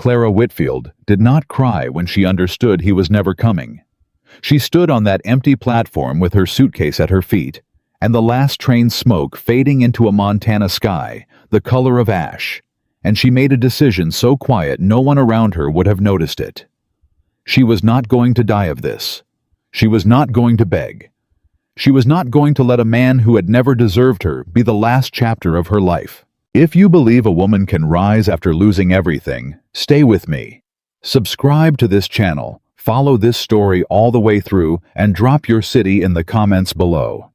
Clara Whitfield, did not cry when she understood he was never coming. She stood on that empty platform with her suitcase at her feet, and the last train smoke fading into a Montana sky, the color of ash, and she made a decision so quiet no one around her would have noticed it. She was not going to die of this. She was not going to beg. She was not going to let a man who had never deserved her be the last chapter of her life. If you believe a woman can rise after losing everything, stay with me. Subscribe to this channel, follow this story all the way through, and drop your city in the comments below.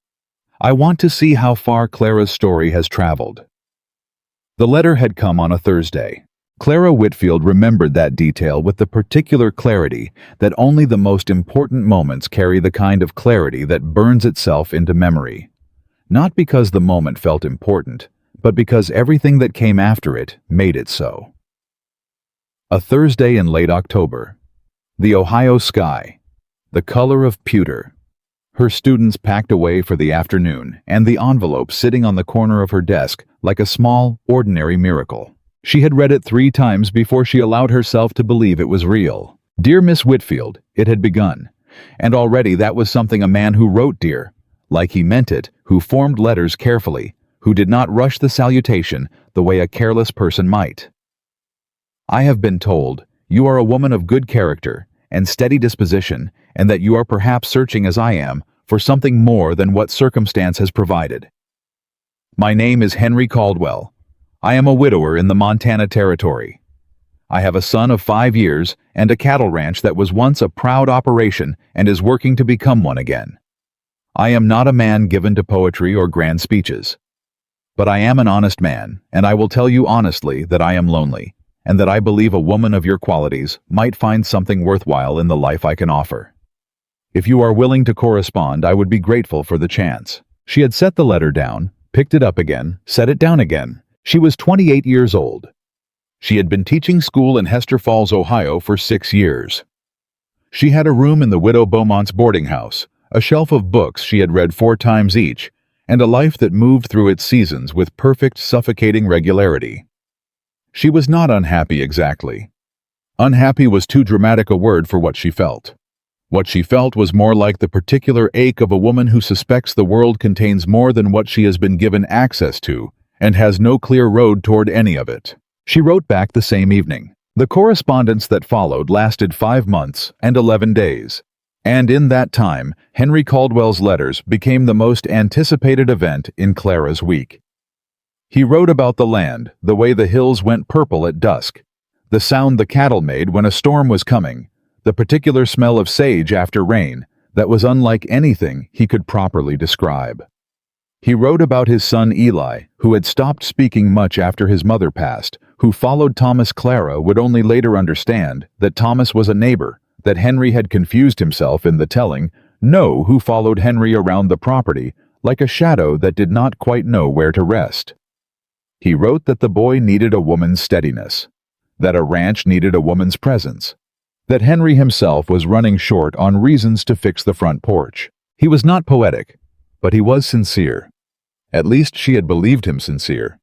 I want to see how far Clara's story has traveled. The letter had come on a Thursday. Clara Whitfield remembered that detail with the particular clarity that only the most important moments carry, the kind of clarity that burns itself into memory. Not because the moment felt important, but because everything that came after it made it so. A Thursday in late October. The Ohio sky, the color of pewter. Her students packed away for the afternoon, and the envelope sitting on the corner of her desk like a small, ordinary miracle. She had read it 3 times before she allowed herself to believe it was real. Dear Miss Whitfield, it had begun. And already that was something a man who wrote dear, like he meant it, who formed letters carefully, who did not rush the salutation the way a careless person might. I have been told you are a woman of good character and steady disposition, and that you are perhaps searching, as I am, for something more than what circumstance has provided. My name is Henry Caldwell. I am a widower in the Montana Territory. I have a son of 5 years and a cattle ranch that was once a proud operation and is working to become one again. I am not a man given to poetry or grand speeches. But I am an honest man, and I will tell you honestly that I am lonely, and that I believe a woman of your qualities might find something worthwhile in the life I can offer. If you are willing to correspond, I would be grateful for the chance. She had set the letter down, picked it up again, set it down again. She was 28 years old. She had been teaching school in Hester Falls, Ohio for 6 years. She had a room in the Widow Beaumont's boarding house, a shelf of books she had read 4 times each, and a life that moved through its seasons with perfect, suffocating regularity. She was not unhappy exactly. Unhappy was too dramatic a word for what she felt. What she felt was more like the particular ache of a woman who suspects the world contains more than what she has been given access to, and has no clear road toward any of it. She wrote back the same evening. The correspondence that followed lasted 5 months and 11 days. And in that time, Henry Caldwell's letters became the most anticipated event in Clara's week. He wrote about the land, the way the hills went purple at dusk, the sound the cattle made when a storm was coming, the particular smell of sage after rain that was unlike anything he could properly describe. He wrote about his son Eli, who had stopped speaking much after his mother passed, who followed Thomas. Clara would only later understand that Thomas was a neighbor, that Henry had confused himself in the telling, who followed Henry around the property like a shadow that did not quite know where to rest. He wrote that the boy needed a woman's steadiness, that a ranch needed a woman's presence, that Henry himself was running short on reasons to fix the front porch. He was not poetic, but he was sincere. At least she had believed him sincere.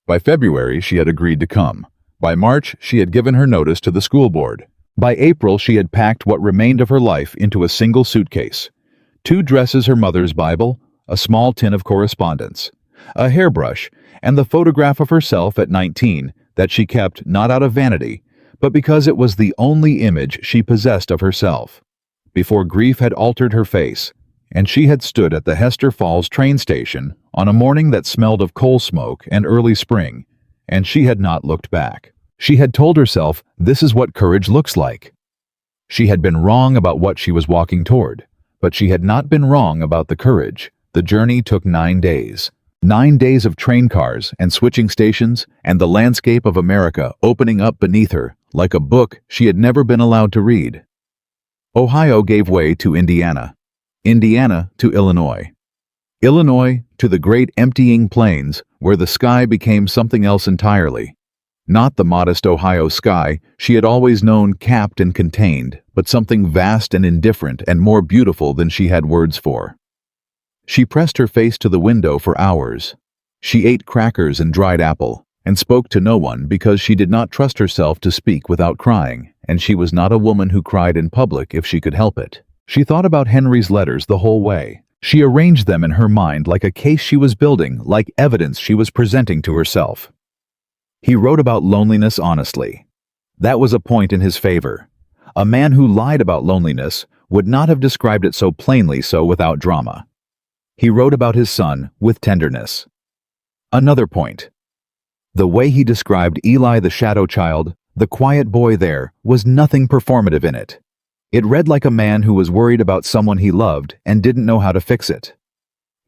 By February, she had agreed to come. By March, she had given her notice to the school board. By April, she had packed what remained of her life into a single suitcase: 2 dresses, her mother's Bible, a small tin of correspondence, a hairbrush, and the photograph of herself at 19 that she kept not out of vanity, but because it was the only image she possessed of herself, before grief had altered her face, and she had stood at the Hester Falls train station on a morning that smelled of coal smoke and early spring, and she had not looked back. She had told herself, this is what courage looks like. She had been wrong about what she was walking toward, but she had not been wrong about the courage. The journey took 9 days. 9 days of train cars and switching stations, and the landscape of America opening up beneath her like a book she had never been allowed to read. Ohio gave way to Indiana, Indiana to Illinois, Illinois to the great emptying plains where the sky became something else entirely. Not the modest Ohio sky she had always known, capped and contained, but something vast and indifferent and more beautiful than she had words for. She pressed her face to the window for hours. She ate crackers and dried apple, and spoke to no one because she did not trust herself to speak without crying, and she was not a woman who cried in public if she could help it. She thought about Henry's letters the whole way. She arranged them in her mind like a case she was building, like evidence she was presenting to herself. He wrote about loneliness honestly. That was a point in his favor. A man who lied about loneliness would not have described it so plainly so without drama. He wrote about his son with tenderness. Another point. The way he described Eli the shadow child, the quiet boy there, was nothing performative in it. It read like a man who was worried about someone he loved and didn't know how to fix it.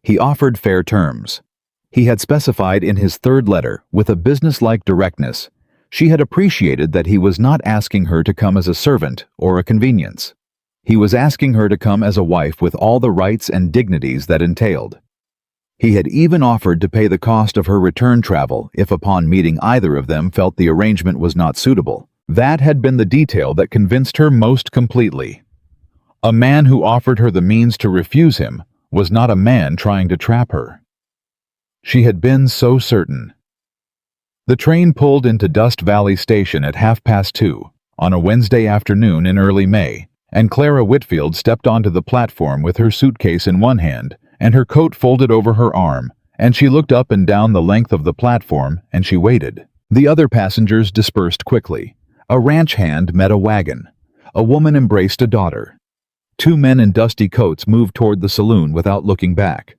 He offered fair terms. He had specified in his third letter, with a business-like directness, she had appreciated that he was not asking her to come as a servant or a convenience. He was asking her to come as a wife with all the rights and dignities that entailed. He had even offered to pay the cost of her return travel if upon meeting either of them felt the arrangement was not suitable. That had been the detail that convinced her most completely. A man who offered her the means to refuse him was not a man trying to trap her. She had been so certain. The train pulled into Dust Valley Station at 2:30 on a Wednesday afternoon in early May, and Clara Whitfield stepped onto the platform with her suitcase in one hand and her coat folded over her arm, and she looked up and down the length of the platform and she waited. The other passengers dispersed quickly. A ranch hand met a wagon. A woman embraced a daughter. Two men in dusty coats moved toward the saloon without looking back.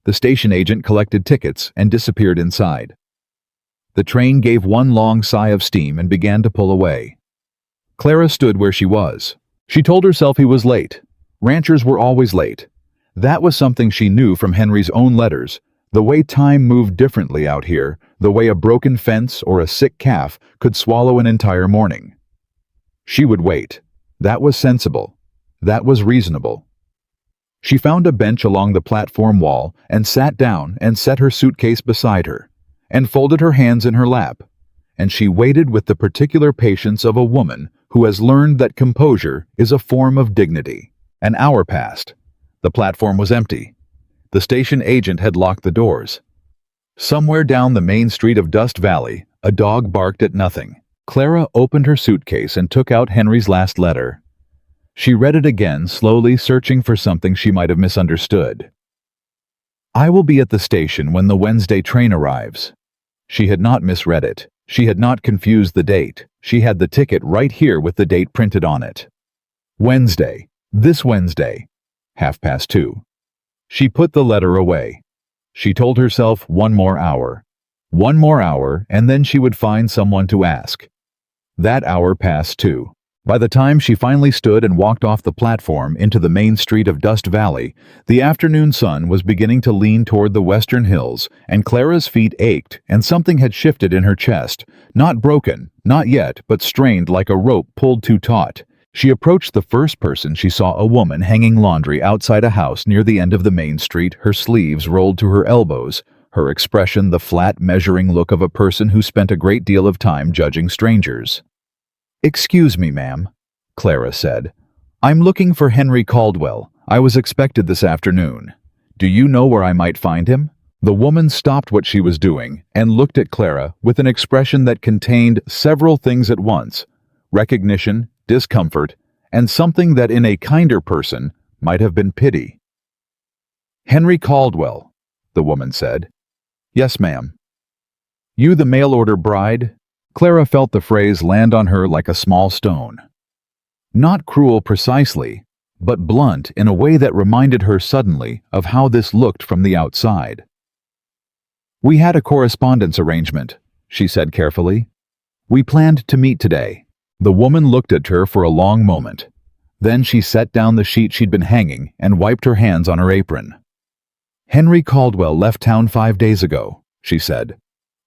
The station agent collected tickets and disappeared inside. The train gave one long sigh of steam and began to pull away. Clara stood where she was. She told herself he was late. Ranchers were always late. That was something she knew from Henry's own letters, the way time moved differently out here, the way a broken fence or a sick calf could swallow an entire morning. She would wait. That was sensible. That was reasonable. She found a bench along the platform wall and sat down and set her suitcase beside her, and folded her hands in her lap, and she waited with the particular patience of a woman who has learned that composure is a form of dignity. An hour passed. The platform was empty. The station agent had locked the doors. Somewhere down the main street of Dust Valley, a dog barked at nothing. Clara opened her suitcase and took out Henry's last letter. She read it again, slowly searching for something she might have misunderstood. I will be at the station when the Wednesday train arrives. She had not misread it. She had not confused the date. She had the ticket right here with the date printed on it. Wednesday. This Wednesday. 2:30. She put the letter away. She told herself one more hour. One more hour, and then she would find someone to ask. That hour passed too. By the time she finally stood and walked off the platform into the main street of Dust Valley, the afternoon sun was beginning to lean toward the western hills, and Clara's feet ached, and something had shifted in her chest. Not broken, not yet, but strained like a rope pulled too taut. She approached the first person she saw, a woman hanging laundry outside a house near the end of the main street, her sleeves rolled to her elbows, her expression the flat, measuring look of a person who spent a great deal of time judging strangers. "Excuse me, ma'am," Clara said. "I'm looking for Henry Caldwell. I was expected this afternoon. Do you know where I might find him?" The woman stopped what she was doing and looked at Clara with an expression that contained several things at once: recognition, discomfort, and something that in a kinder person might have been pity. "Henry Caldwell," the woman said. "Yes, ma'am." "You the mail-order bride?" Clara felt the phrase land on her like a small stone. Not cruel precisely, but blunt in a way that reminded her suddenly of how this looked from the outside. "We had a correspondence arrangement," she said carefully. "We planned to meet today." The woman looked at her for a long moment. Then she set down the sheet she'd been hanging and wiped her hands on her apron. "Henry Caldwell left town 5 days ago," she said.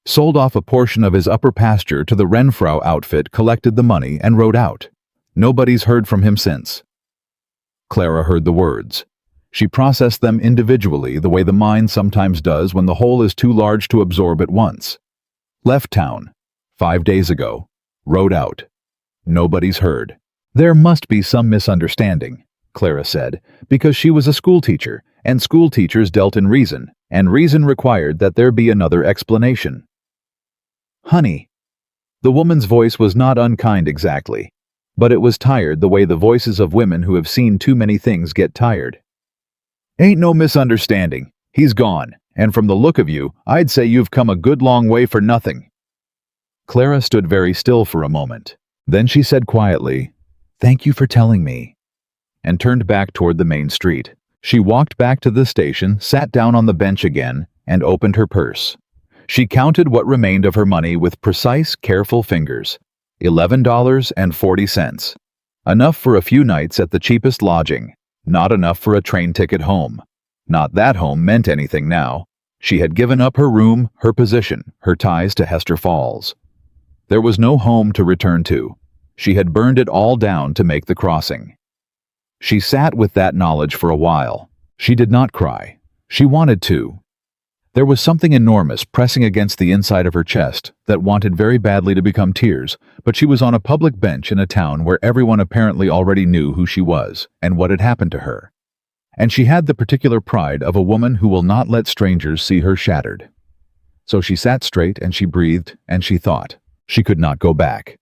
"Sold off a portion of his upper pasture to the Renfrow outfit, collected the money, and rode out. Nobody's heard from him since." Clara heard the words. She processed them individually, the way the mind sometimes does when the whole is too large to absorb at once. Left town. 5 days ago. Rode out. Nobody's heard. "There must be some misunderstanding," Clara said, because she was a schoolteacher, and schoolteachers dealt in reason, and reason required that there be another explanation. Honey. The woman's voice was not unkind exactly, but it was tired the way the voices of women who have seen too many things get tired. Ain't no misunderstanding. He's gone, and from the look of you, I'd say you've come a good long way for nothing. Clara stood very still for a moment. Then she said quietly, "Thank you for telling me," and turned back toward the main street. She walked back to the station, sat down on the bench again, and opened her purse. She counted what remained of her money with precise, careful fingers. $11.40. Enough for a few nights at the cheapest lodging. Not enough for a train ticket home. Not that home meant anything now. She had given up her room, her position, her ties to Hester Falls. There was no home to return to. She had burned it all down to make the crossing. She sat with that knowledge for a while. She did not cry. She wanted to. There was something enormous pressing against the inside of her chest that wanted very badly to become tears, but she was on a public bench in a town where everyone apparently already knew who she was and what had happened to her. And she had the particular pride of a woman who will not let strangers see her shattered. So she sat straight and she breathed and she thought. She could not go back.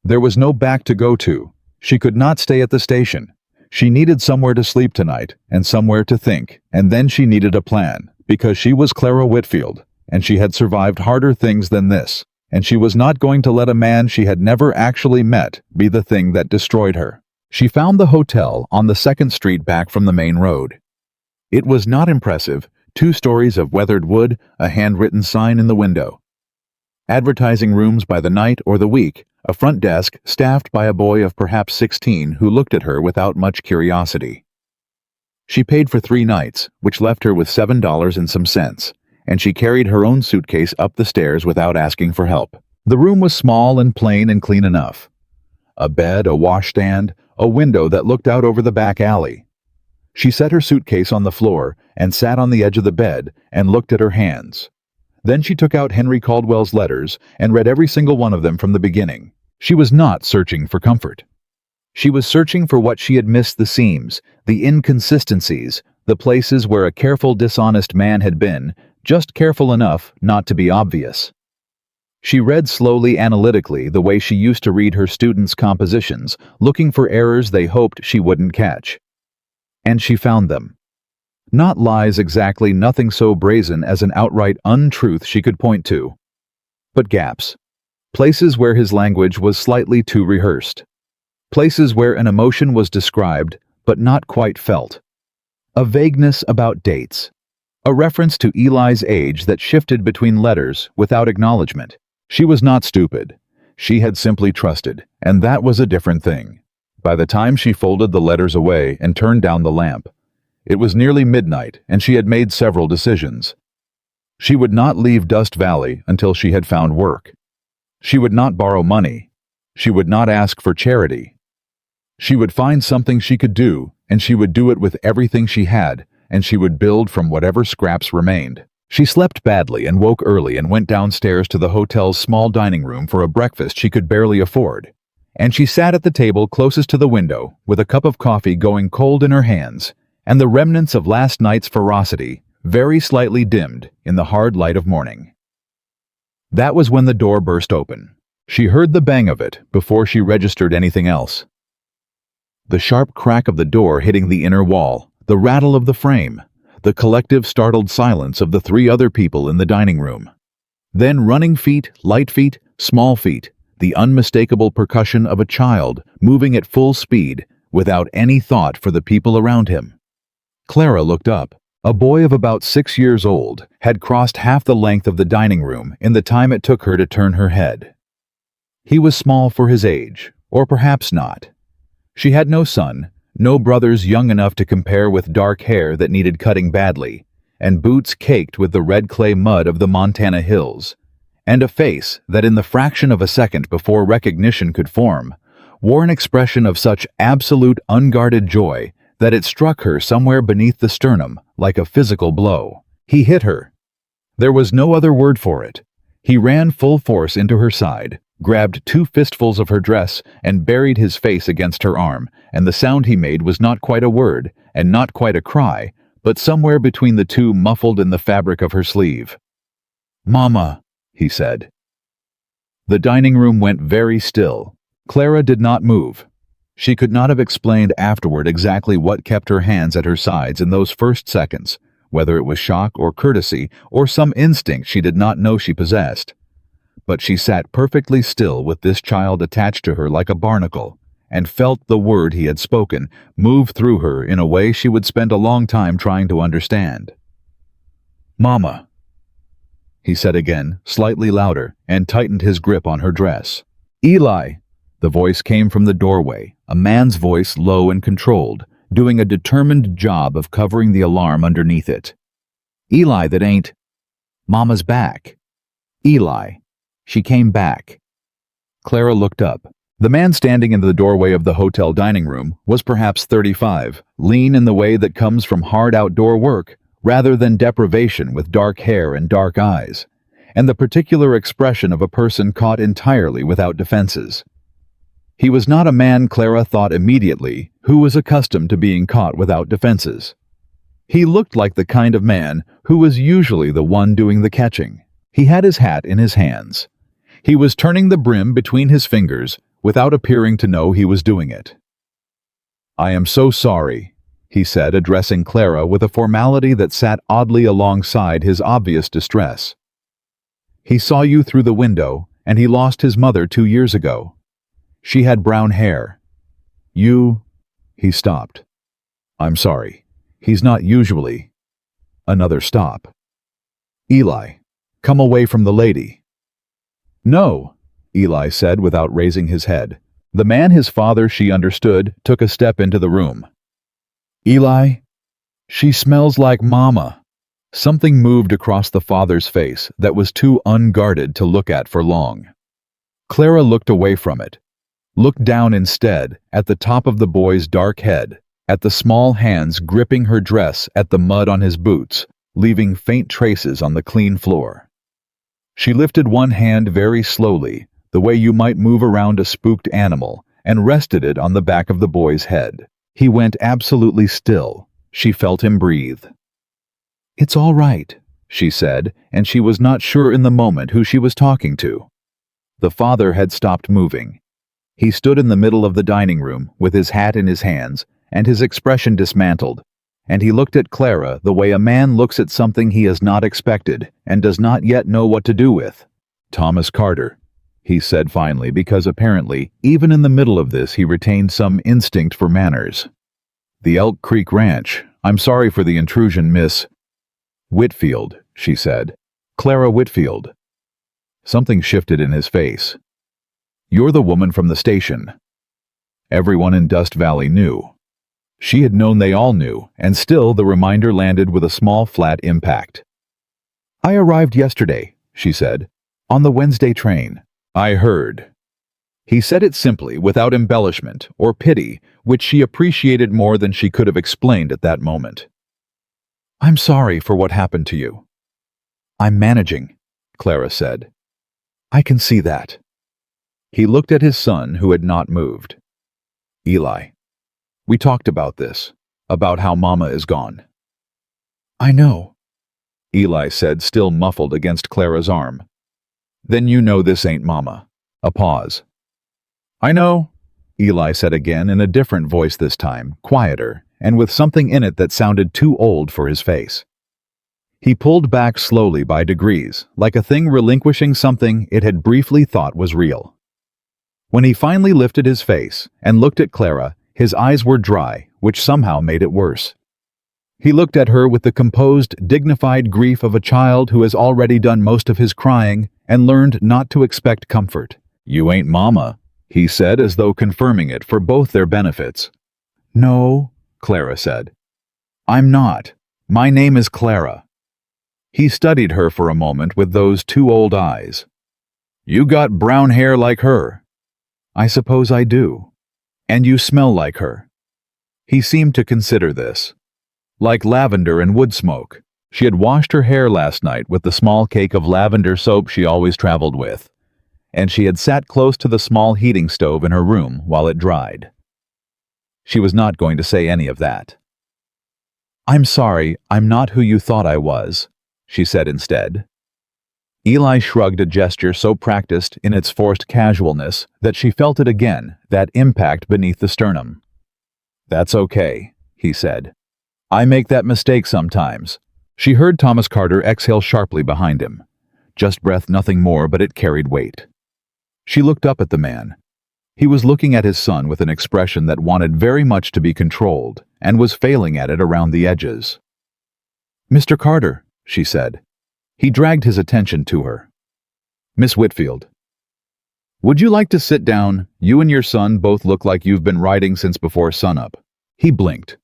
There was no back to go to. She could not stay at the station. She needed somewhere to sleep tonight and somewhere to think, and then she needed a plan, because she was Clara Whitfield, and she had survived harder things than this, and she was not going to let a man she had never actually met be the thing that destroyed her. She found the hotel on the 2nd Street back from the main road. It was not impressive, 2 stories of weathered wood, a handwritten sign in the window. Advertising rooms by the night or the week, a front desk staffed by a boy of perhaps 16 who looked at her without much curiosity. She paid for 3 nights, which left her with $7 and some cents, and she carried her own suitcase up the stairs without asking for help. The room was small and plain and clean enough. A bed, a washstand, a window that looked out over the back alley. She set her suitcase on the floor and sat on the edge of the bed and looked at her hands. Then she took out Henry Caldwell's letters and read every single one of them from the beginning. She was not searching for comfort. She was searching for what she had missed: the seams, the inconsistencies, the places where a careful, dishonest man had been, just careful enough not to be obvious. She read slowly, analytically, the way she used to read her students' compositions, looking for errors they hoped she wouldn't catch. And she found them. Not lies exactly, nothing so brazen as an outright untruth she could point to. But gaps. Places where his language was slightly too rehearsed. Places where an emotion was described, but not quite felt. A vagueness about dates. A reference to Eli's age that shifted between letters without acknowledgement. She was not stupid. She had simply trusted, and that was a different thing. By the time she folded the letters away and turned down the lamp, it was nearly midnight, and she had made several decisions. She would not leave Dust Valley until she had found work. She would not borrow money. She would not ask for charity. She would find something she could do, and she would do it with everything she had, and she would build from whatever scraps remained. She slept badly and woke early and went downstairs to the hotel's small dining room for a breakfast she could barely afford. And she sat at the table closest to the window, with a cup of coffee going cold in her hands, and the remnants of last night's ferocity very slightly dimmed in the hard light of morning. That was when the door burst open. She heard the bang of it before she registered anything else. The sharp crack of the door hitting the inner wall, the rattle of the frame, the collective startled silence of the 3 other people in the dining room. Then running feet, light feet, small feet, the unmistakable percussion of a child moving at full speed without any thought for the people around him. Clara looked up. A boy of about 6 years old had crossed half the length of the dining room in the time it took her to turn her head. He was small for his age, or perhaps not. She had no son, no brothers young enough to compare, with dark hair that needed cutting badly, and boots caked with the red clay mud of the Montana hills, and a face that, in the fraction of a second before recognition could form, wore an expression of such absolute unguarded joy that it struck her somewhere beneath the sternum like a physical blow. He hit her. There was no other word for it. He ran full force into her side, grabbed 2 fistfuls of her dress, and buried his face against her arm, and the sound he made was not quite a word, and not quite a cry, but somewhere between the 2, muffled in the fabric of her sleeve. "Mama," he said. The dining room went very still. Clara did not move. She could not have explained afterward exactly what kept her hands at her sides in those first seconds, whether it was shock or courtesy or some instinct she did not know she possessed. But she sat perfectly still with this child attached to her like a barnacle, and felt the word he had spoken move through her in a way she would spend a long time trying to understand. "Mama," he said again, slightly louder, and tightened his grip on her dress. "Eli." The voice came from the doorway, a man's voice, low and controlled, doing a determined job of covering the alarm underneath it. "Eli, that ain't... Mama's back. Eli. She came back." Clara looked up. The man standing in the doorway of the hotel dining room was perhaps 35, lean in the way that comes from hard outdoor work, rather than deprivation, with dark hair and dark eyes, and the particular expression of a person caught entirely without defenses. He was not a man, Clara thought immediately, who was accustomed to being caught without defenses. He looked like the kind of man who was usually the one doing the catching. He had his hat in his hands. He was turning the brim between his fingers without appearing to know he was doing it. "I am so sorry," he said, addressing Clara with a formality that sat oddly alongside his obvious distress. "He saw you through the window, and he lost his mother 2 years ago. She had brown hair. You..." He stopped. "I'm sorry. He's not usually..." Another stop. "Eli, come away from the lady." "No," Eli said without raising his head. The man, his father, she understood, took a step into the room. "Eli, she smells like Mama." Something moved across the father's face that was too unguarded to look at for long. Clara looked away from it, looked down instead at the top of the boy's dark head, at the small hands gripping her dress, at the mud on his boots, leaving faint traces on the clean floor. She lifted one hand very slowly, the way you might move around a spooked animal, and rested it on the back of the boy's head. He went absolutely still. She felt him breathe. "It's all right," she said, and she was not sure in the moment who she was talking to. The father had stopped moving. He stood in the middle of the dining room with his hat in his hands and his expression dismantled, and he looked at Clara the way a man looks at something he has not expected and does not yet know what to do with. "Thomas Carter," he said finally, because apparently, even in the middle of this, he retained some instinct for manners. "The Elk Creek Ranch. I'm sorry for the intrusion, Miss..." "Whitfield," she said. "Clara Whitfield." Something shifted in his face. "You're the woman from the station." Everyone in Dust Valley knew. She had known they all knew, and still the reminder landed with a small flat impact. "I arrived yesterday," she said, "on the Wednesday train." "I heard." He said it simply, without embellishment or pity, which she appreciated more than she could have explained at that moment. "I'm sorry for what happened to you." "I'm managing," Clara said. "I can see that." He looked at his son, who had not moved. "Eli, we talked about this, about how Mama is gone." "I know," Eli said, still muffled against Clara's arm. "Then you know this ain't Mama." A pause. "I know," Eli said again, in a different voice this time, quieter, and with something in it that sounded too old for his face. He pulled back slowly by degrees, like a thing relinquishing something it had briefly thought was real. When he finally lifted his face and looked at Clara, his eyes were dry, which somehow made it worse. He looked at her with the composed, dignified grief of a child who has already done most of his crying and learned not to expect comfort. "You ain't Mama," he said, as though confirming it for both their benefits. "No," Clara said. "I'm not. My name is Clara." He studied her for a moment with those two old eyes. "You got brown hair like her." "I suppose I do." "And you smell like her." He seemed to consider this. "Like lavender and wood smoke." She had washed her hair last night with the small cake of lavender soap she always traveled with, and she had sat close to the small heating stove in her room while it dried. She was not going to say any of that. "I'm sorry, I'm not who you thought I was," she said instead. Eli shrugged, a gesture so practiced in its forced casualness that she felt it again, that impact beneath the sternum. "That's okay," he said. "I make that mistake sometimes." She heard Thomas Carter exhale sharply behind him. Just breath, nothing more, but it carried weight. She looked up at the man. He was looking at his son with an expression that wanted very much to be controlled, and was failing at it around the edges. "Mr. Carter," she said. He dragged his attention to her. "Miss Whitfield, would you like to sit down? You and your son both look like you've been writing since before sunup." He blinked.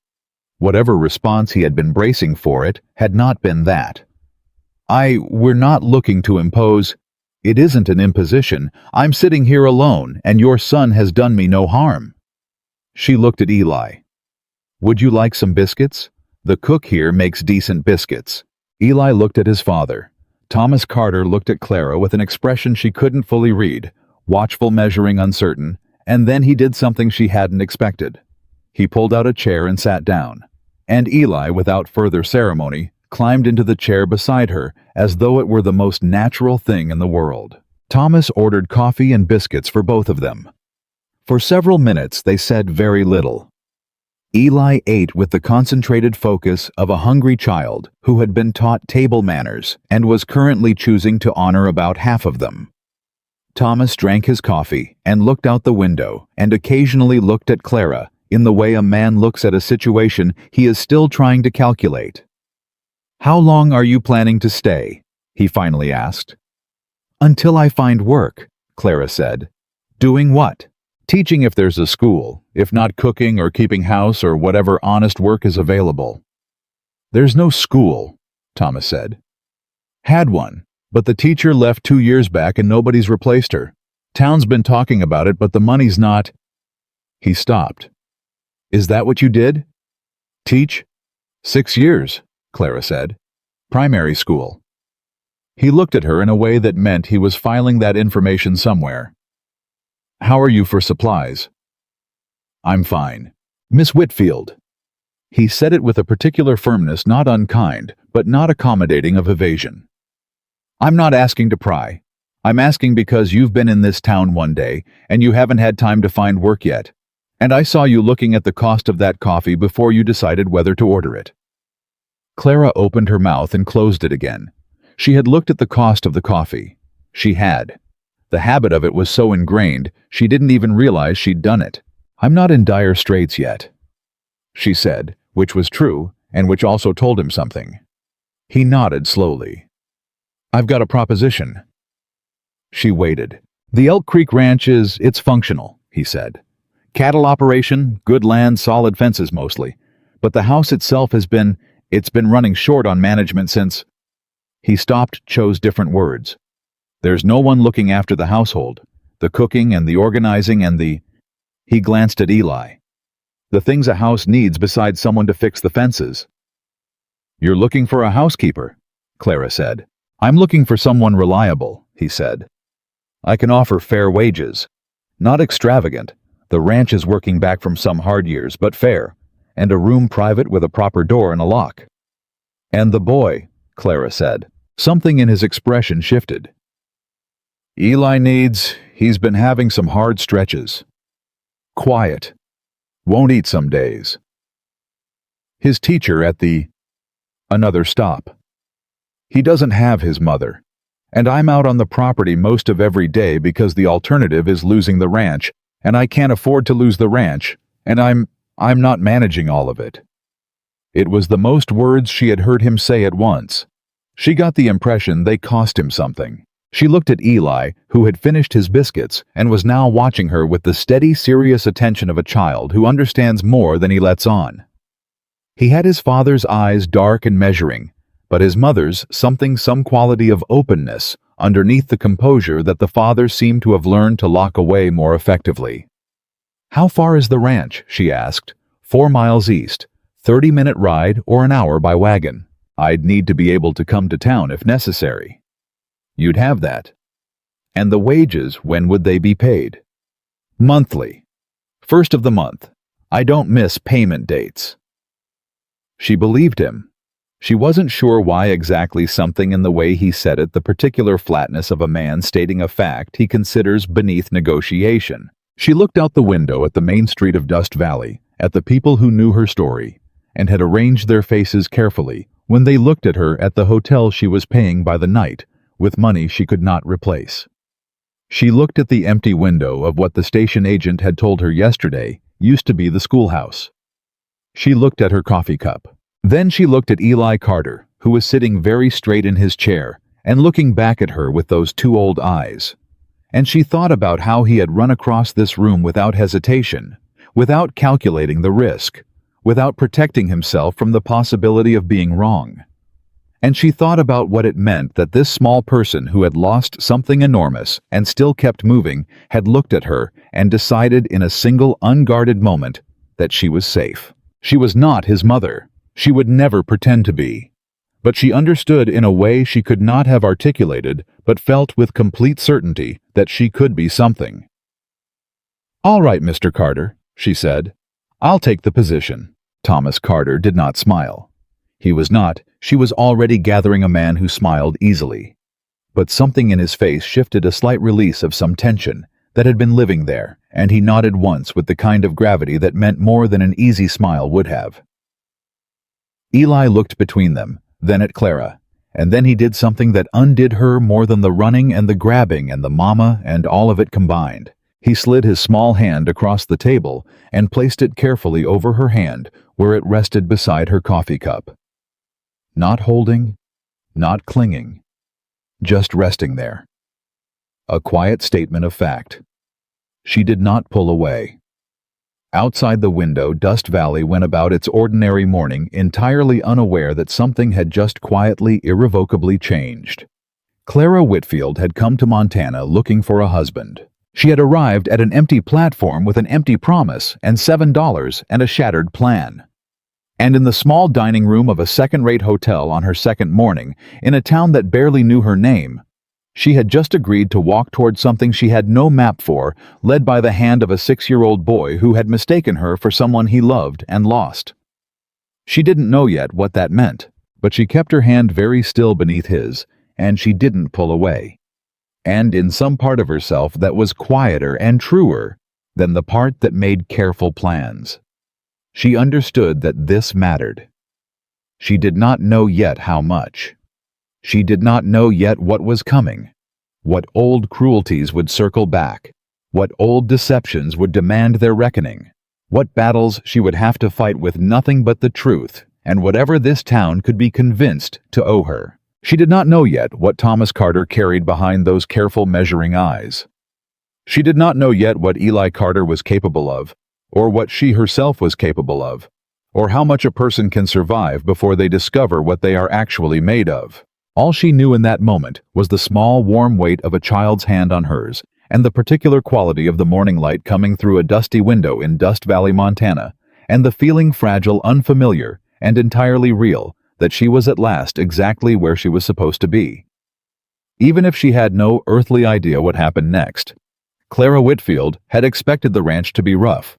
Whatever response he had been bracing for it had not been that. We're not looking to impose." "It isn't an imposition. I'm sitting here alone, and your son has done me no harm." She looked at Eli. "Would you like some biscuits? The cook here makes decent biscuits." Eli looked at his father. Thomas Carter looked at Clara with an expression she couldn't fully read, watchful, measuring, uncertain, and then he did something she hadn't expected. He pulled out a chair and sat down, and Eli, without further ceremony, climbed into the chair beside her as though it were the most natural thing in the world. Thomas ordered coffee and biscuits for both of them. For several minutes they said very little. Eli ate with the concentrated focus of a hungry child who had been taught table manners and was currently choosing to honor about half of them. Thomas drank his coffee and looked out the window and occasionally looked at Clara in the way a man looks at a situation he is still trying to calculate. "How long are you planning to stay?" he finally asked. "Until I find work," Clara said. "Doing what?" "Teaching if there's a school, if not cooking or keeping house or whatever honest work is available." "There's no school," Thomas said. "Had one, but the teacher left 2 years back and nobody's replaced her. Town's been talking about it, but the money's not." He stopped. "Is that what you did?" "Teach? 6 years, Clara said. "Primary school." He looked at her in a way that meant he was filing that information somewhere. "How are you for supplies?" "I'm fine. Miss Whitfield." He said it with a particular firmness not unkind, but not accommodating of evasion. "I'm not asking to pry. I'm asking because you've been in this town one day, and you haven't had time to find work yet. And I saw you looking at the cost of that coffee before you decided whether to order it." Clara opened her mouth and closed it again. She had looked at the cost of the coffee. She had. The habit of it was so ingrained, she didn't even realize she'd done it. "I'm not in dire straits yet," she said, which was true, and which also told him something. He nodded slowly. "I've got a proposition." She waited. "The Elk Creek Ranch it's functional," he said. "Cattle operation, good land, solid fences mostly. But the house itself it's been running short on management since—" He stopped, chose different words. "There's no one looking after the household, the cooking and the organizing and the—" He glanced at Eli. "The things a house needs besides someone to fix the fences." "You're looking for a housekeeper," Clara said. "I'm looking for someone reliable," he said. "I can offer fair wages. Not extravagant. The ranch is working back from some hard years, but fair. And a room private with a proper door and a lock." "And the boy," Clara said. Something in his expression shifted. He's been having some hard stretches. Quiet. Won't eat some days. His teacher at another stop. He doesn't have his mother. And I'm out on the property most of every day because the alternative is losing the ranch, and I can't afford to lose the ranch, and I'm not managing all of it." It was the most words she had heard him say at once. She got the impression they cost him something. She looked at Eli, who had finished his biscuits and was now watching her with the steady, serious attention of a child who understands more than he lets on. He had his father's eyes dark and measuring, but his mother's some quality of openness underneath the composure that the father seemed to have learned to lock away more effectively. "How far is the ranch?" she asked. 4 miles east, 30-minute ride or an hour by wagon. I'd need to be able to come to town if necessary." "You'd have that." "And the wages, when would they be paid?" "Monthly. First of the month. I don't miss payment dates." She believed him. She wasn't sure why exactly something in the way he said it, the particular flatness of a man stating a fact he considers beneath negotiation. She looked out the window at the main street of Dust Valley, at the people who knew her story, and had arranged their faces carefully when they looked at her at the hotel she was paying by the night, with money she could not replace. She looked at the empty window of what the station agent had told her yesterday used to be the schoolhouse. She looked at her coffee cup. Then she looked at Eli Carter, who was sitting very straight in his chair and looking back at her with those two old eyes. And she thought about how he had run across this room without hesitation, without calculating the risk, without protecting himself from the possibility of being wrong. And she thought about what it meant that this small person who had lost something enormous and still kept moving had looked at her and decided in a single unguarded moment that she was safe. She was not his mother. She would never pretend to be. But she understood in a way she could not have articulated, but felt with complete certainty that she could be something. "All right, Mr. Carter," she said. "I'll take the position." Thomas Carter did not smile. He was not. She was already gathering a man who smiled easily. But something in his face shifted, a slight release of some tension that had been living there, and he nodded once with the kind of gravity that meant more than an easy smile would have. Eli looked between them, then at Clara, and then he did something that undid her more than the running and the grabbing and the mama and all of it combined. He slid his small hand across the table and placed it carefully over her hand where it rested beside her coffee cup. Not holding, not clinging, just resting there. A quiet statement of fact. She did not pull away. Outside the window, Dust Valley went about its ordinary morning, entirely unaware that something had just quietly, irrevocably changed. Clara Whitfield had come to Montana looking for a husband. She had arrived at an empty platform with an empty promise and $7 and a shattered plan. And in the small dining room of a second-rate hotel on her second morning, in a town that barely knew her name, she had just agreed to walk toward something she had no map for, led by the hand of a 6-year-old boy who had mistaken her for someone he loved and lost. She didn't know yet what that meant, but she kept her hand very still beneath his, and she didn't pull away. And in some part of herself that was quieter and truer than the part that made careful plans. She understood that this mattered. She did not know yet how much. She did not know yet what was coming, what old cruelties would circle back, what old deceptions would demand their reckoning, what battles she would have to fight with nothing but the truth and whatever this town could be convinced to owe her. She did not know yet what Thomas Carter carried behind those careful measuring eyes. She did not know yet what Eli Carter was capable of, or what she herself was capable of, or how much a person can survive before they discover what they are actually made of. All she knew in that moment was the small, warm weight of a child's hand on hers, and the particular quality of the morning light coming through a dusty window in Dust Valley, Montana, and the feeling fragile, unfamiliar, and entirely real, that she was at last exactly where she was supposed to be. Even if she had no earthly idea what happened next, Clara Whitfield had expected the ranch to be rough.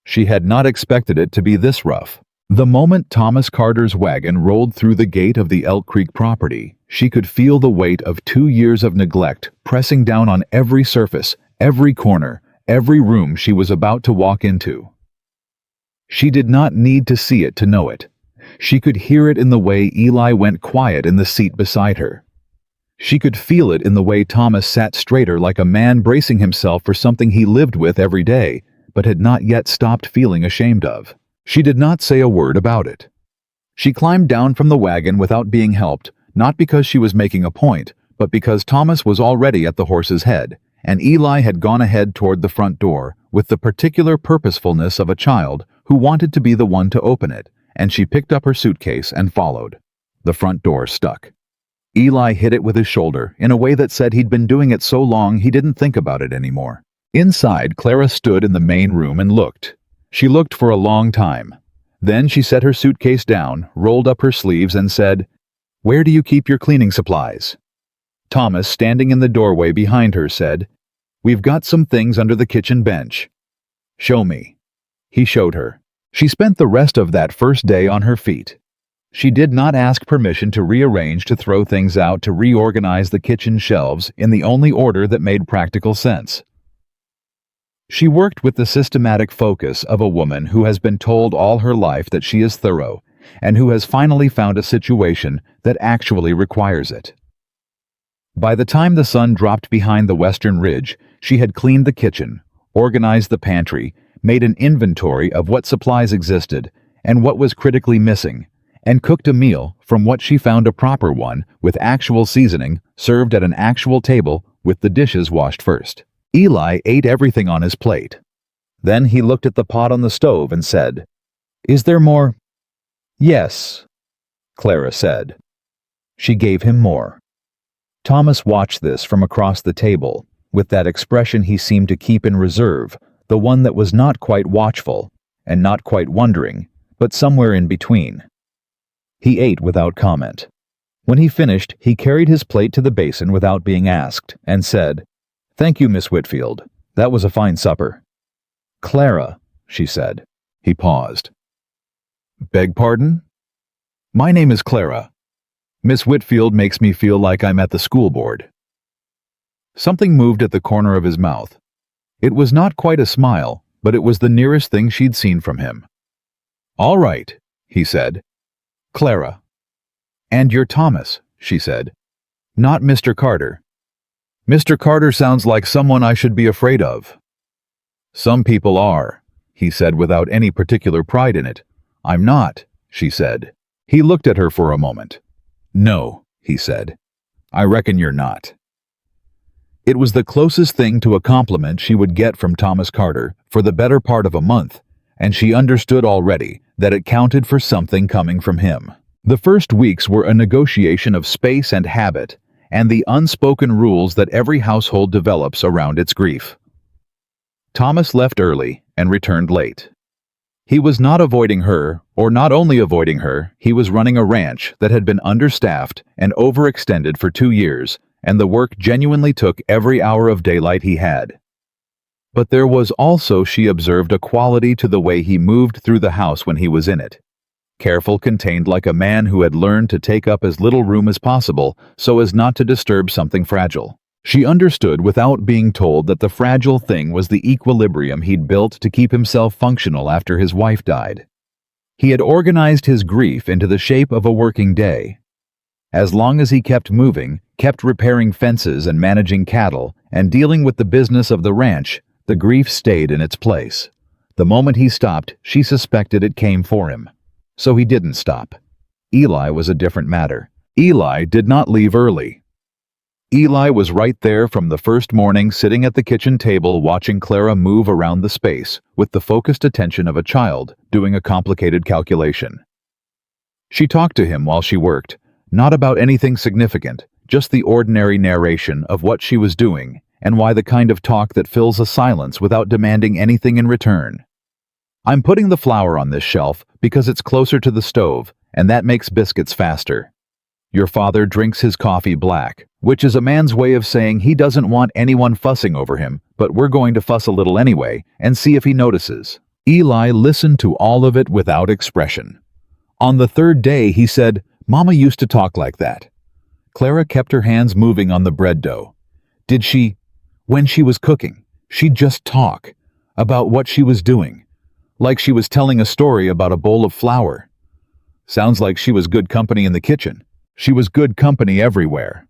She had not expected it to be this rough. The moment Thomas Carter's wagon rolled through the gate of the Elk Creek property, she could feel the weight of 2 years of neglect pressing down on every surface, every corner, every room she was about to walk into. She did not need to see it to know it. She could hear it in the way Eli went quiet in the seat beside her. She could feel it in the way Thomas sat straighter, like a man bracing himself for something he lived with every day, but had not yet stopped feeling ashamed of. She did not say a word about it. She climbed down from the wagon without being helped, not because she was making a point, but because Thomas was already at the horse's head, and Eli had gone ahead toward the front door with the particular purposefulness of a child who wanted to be the one to open it, and she picked up her suitcase and followed. The front door stuck. Eli hit it with his shoulder in a way that said he'd been doing it so long he didn't think about it anymore. Inside, Clara stood in the main room and looked. She looked for a long time. Then she set her suitcase down, rolled up her sleeves, and said, "Where do you keep your cleaning supplies?" Thomas, standing in the doorway behind her, said, "We've got some things under the kitchen bench." "Show me." He showed her. She spent the rest of that first day on her feet. She did not ask permission to rearrange, to throw things out, to reorganize the kitchen shelves in the only order that made practical sense. She worked with the systematic focus of a woman who has been told all her life that she is thorough, and who has finally found a situation that actually requires it. By the time the sun dropped behind the western ridge, she had cleaned the kitchen, organized the pantry, made an inventory of what supplies existed and what was critically missing, and cooked a meal from what she found a proper one with actual seasoning, served at an actual table with the dishes washed first. Eli ate everything on his plate. Then he looked at the pot on the stove and said, "Is there more?" "Yes," Clara said. She gave him more. Thomas watched this from across the table, with that expression he seemed to keep in reserve, the one that was not quite watchful, and not quite wondering, but somewhere in between. He ate without comment. When he finished, he carried his plate to the basin without being asked, and said, "Thank you, Miss Whitfield. That was a fine supper." "Clara," she said. He paused. "Beg pardon?" "My name is Clara. Miss Whitfield makes me feel like I'm at the school board." Something moved at the corner of his mouth. It was not quite a smile, but it was the nearest thing she'd seen from him. "All right," he said. "Clara." "And you're Thomas," she said. "Not Mr. Carter." "Mr. Carter sounds like someone I should be afraid of." "Some people are," he said without any particular pride in it. "I'm not," she said. He looked at her for a moment. "No," he said. "I reckon you're not." It was the closest thing to a compliment she would get from Thomas Carter for the better part of a month, and she understood already that it counted for something coming from him. The first weeks were a negotiation of space and habit, and the unspoken rules that every household develops around its grief. Thomas left early and returned late. He was not avoiding her, or not only avoiding her, he was running a ranch that had been understaffed and overextended for 2 years, and the work genuinely took every hour of daylight he had. But there was also, she observed, a quality to the way he moved through the house when he was in it. Careful, contained, like a man who had learned to take up as little room as possible so as not to disturb something fragile. She understood without being told that the fragile thing was the equilibrium he'd built to keep himself functional after his wife died. He had organized his grief into the shape of a working day. As long as he kept moving, kept repairing fences and managing cattle, and dealing with the business of the ranch, the grief stayed in its place. The moment he stopped, she suspected it came for him. So he didn't stop. Eli was a different matter. Eli did not leave early. Eli was right there from the first morning, sitting at the kitchen table watching Clara move around the space with the focused attention of a child doing a complicated calculation. She talked to him while she worked, not about anything significant, just the ordinary narration of what she was doing and why, the kind of talk that fills a silence without demanding anything in return. "I'm putting the flour on this shelf because it's closer to the stove, and that makes biscuits faster. Your father drinks his coffee black, which is a man's way of saying he doesn't want anyone fussing over him, but we're going to fuss a little anyway and see if he notices." Eli listened to all of it without expression. On the third day, he said, "Mama used to talk like that." Clara kept her hands moving on the bread dough. "Did she? When she was cooking, she'd just talk about what she was doing, like she was telling a story about a bowl of flour. Sounds like she was good company in the kitchen. She was good company everywhere."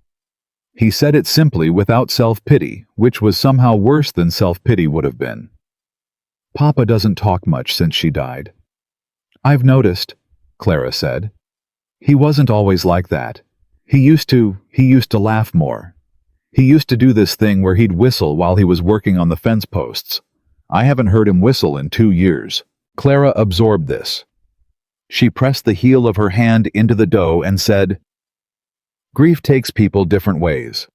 He said it simply, without self-pity, which was somehow worse than self-pity would have been. "Papa doesn't talk much since she died." "I've noticed," Clara said. "He wasn't always like that. He used to laugh more. He used to do this thing where he'd whistle while he was working on the fence posts. I haven't heard him whistle in 2 years." Clara absorbed this. She pressed the heel of her hand into the dough and said, "Grief takes people different ways.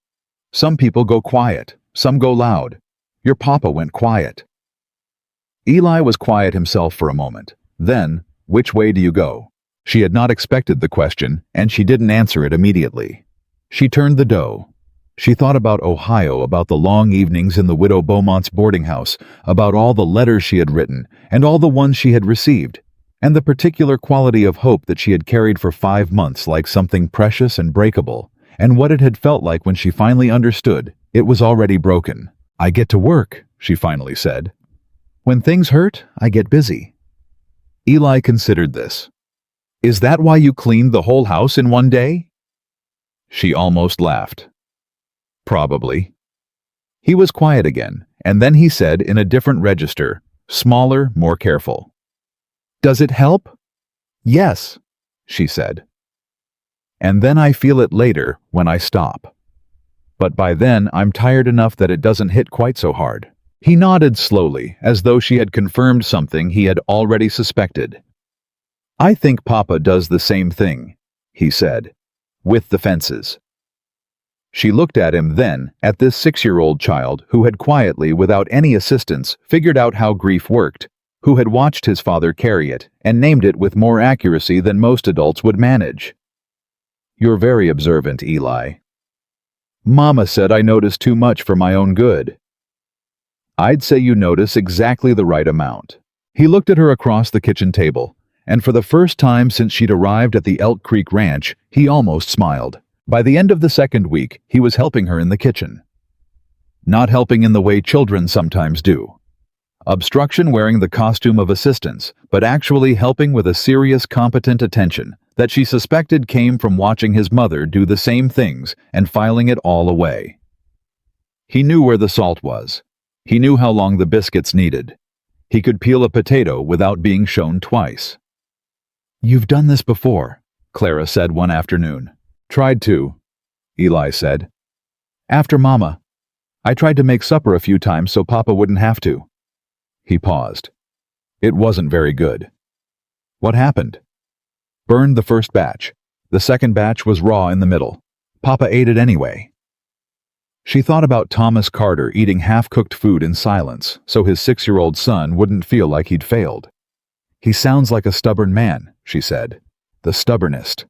Some people go quiet, some go loud. Your papa went quiet." Eli was quiet himself for a moment. Then, "Which way do you go?" She had not expected the question, and she didn't answer it immediately. She turned the dough. She thought about Ohio, about the long evenings in the Widow Beaumont's boarding house, about all the letters she had written, and all the ones she had received. and the particular quality of hope that she had carried for 5 months like something precious and breakable, and what it had felt like when she finally understood, it was already broken. "I get to work," she finally said. "When things hurt, I get busy." Eli considered this. "Is that why you cleaned the whole house in one day?" She almost laughed. "Probably." He was quiet again, and then he said in a different register, smaller, more careful. "Does it help?" "Yes," she said. "And then I feel it later when I stop. But by then I'm tired enough that it doesn't hit quite so hard." He nodded slowly, as though she had confirmed something he had already suspected. "I think Papa does the same thing," he said, "with the fences." She looked at him then, at this 6-year-old child who had quietly, without any assistance, figured out how grief worked, who had watched his father carry it and named it with more accuracy than most adults would manage. "You're very observant, Eli." "Mama said I notice too much for my own good." "I'd say you notice exactly the right amount." He looked at her across the kitchen table, and for the first time since she'd arrived at the Elk Creek Ranch, he almost smiled. By the end of the second week, he was helping her in the kitchen. Not helping in the way children sometimes do. Obstruction wearing the costume of assistance, but actually helping with a serious, competent attention that she suspected came from watching his mother do the same things and filing it all away. He knew where the salt was. He knew how long the biscuits needed. He could peel a potato without being shown twice. "You've done this before," Clara said one afternoon. "Tried to," Eli said. "After Mama. I tried to make supper a few times so Papa wouldn't have to." He paused. "It wasn't very good." "What happened?" "Burned the first batch. The second batch was raw in the middle. Papa ate it anyway." She thought about Thomas Carter eating half-cooked food in silence so his 6-year-old son wouldn't feel like he'd failed. "He sounds like a stubborn man," she said. "The stubbornest."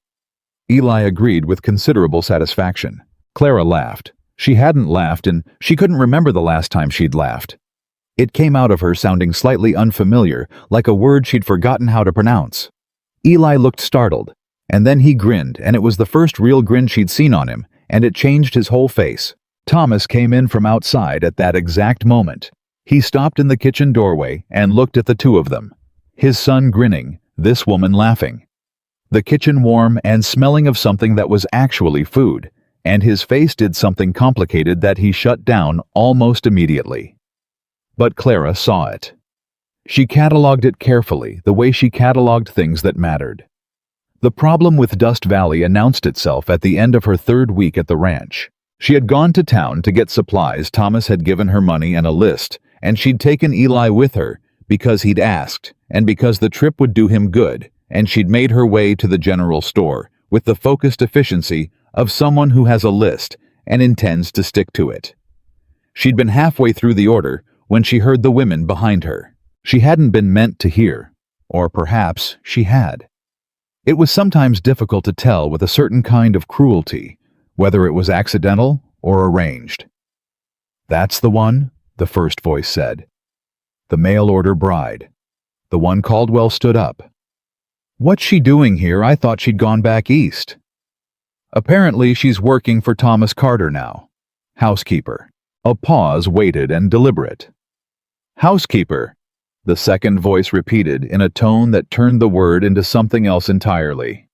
Eli agreed with considerable satisfaction. Clara laughed. She hadn't laughed and she couldn't remember the last time she'd laughed. It came out of her sounding slightly unfamiliar, like a word she'd forgotten how to pronounce. Eli looked startled, and then he grinned, and it was the first real grin she'd seen on him, and it changed his whole face. Thomas came in from outside at that exact moment. He stopped in the kitchen doorway and looked at the two of them. His son grinning, this woman laughing. The kitchen warm and smelling of something that was actually food, and his face did something complicated that he shut down almost immediately. But Clara saw it. She cataloged it carefully, the way she cataloged things that mattered. The problem with Dust Valley announced itself at the end of her 3rd week at the ranch. She had gone to town to get supplies. Thomas had given her money and a list, and she'd taken Eli with her because he'd asked, and because the trip would do him good, and she'd made her way to the general store with the focused efficiency of someone who has a list and intends to stick to it. She'd been halfway through the order when she heard the women behind her. She hadn't been meant to hear, or perhaps she had. It was sometimes difficult to tell with a certain kind of cruelty, whether it was accidental or arranged. "That's the one," the first voice said. "The mail-order bride." The one Caldwell stood up. "What's she doing here? I thought she'd gone back east." "Apparently she's working for Thomas Carter now. Housekeeper." A pause waited and deliberate. "Housekeeper," the second voice repeated in a tone that turned the word into something else entirely.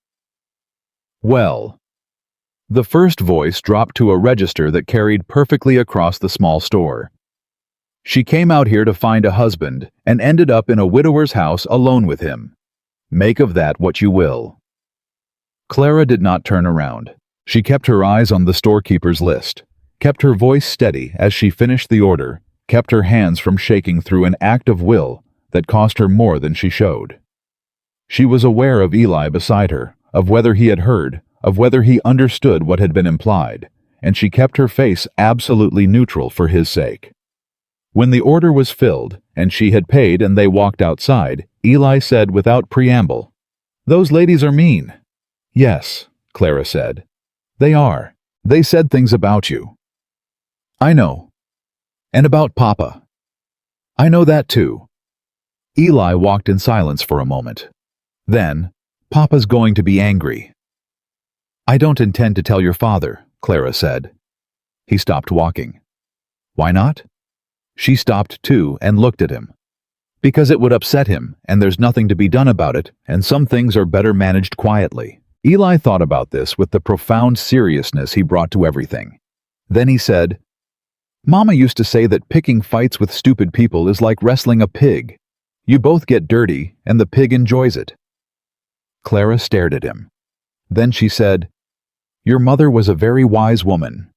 "Well." The first voice dropped to a register that carried perfectly across the small store. "She came out here to find a husband and ended up in a widower's house alone with him. Make of that what you will." Clara did not turn around. She kept her eyes on the storekeeper's list, kept her voice steady as she finished the order, kept her hands from shaking through an act of will that cost her more than she showed. She was aware of Eli beside her, of whether he had heard, of whether he understood what had been implied, and she kept her face absolutely neutral for his sake. When the order was filled, and she had paid and they walked outside, Eli said without preamble, "Those ladies are mean." "Yes," Clara said. "They are. They said things about you." "I know. And about Papa." "I know that too." Eli walked in silence for a moment. Then, Papa's going to be angry. I don't intend to tell your father, Clara said. He stopped walking. Why not? She stopped too and looked at him. Because it would upset him, and there's nothing to be done about it, and some things are better managed quietly. Eli thought about this with the profound seriousness he brought to everything. Then he said, Mama used to say that picking fights with stupid people is like wrestling a pig. You both get dirty, and the pig enjoys it. Clara stared at him. Then she said, Your mother was a very wise woman.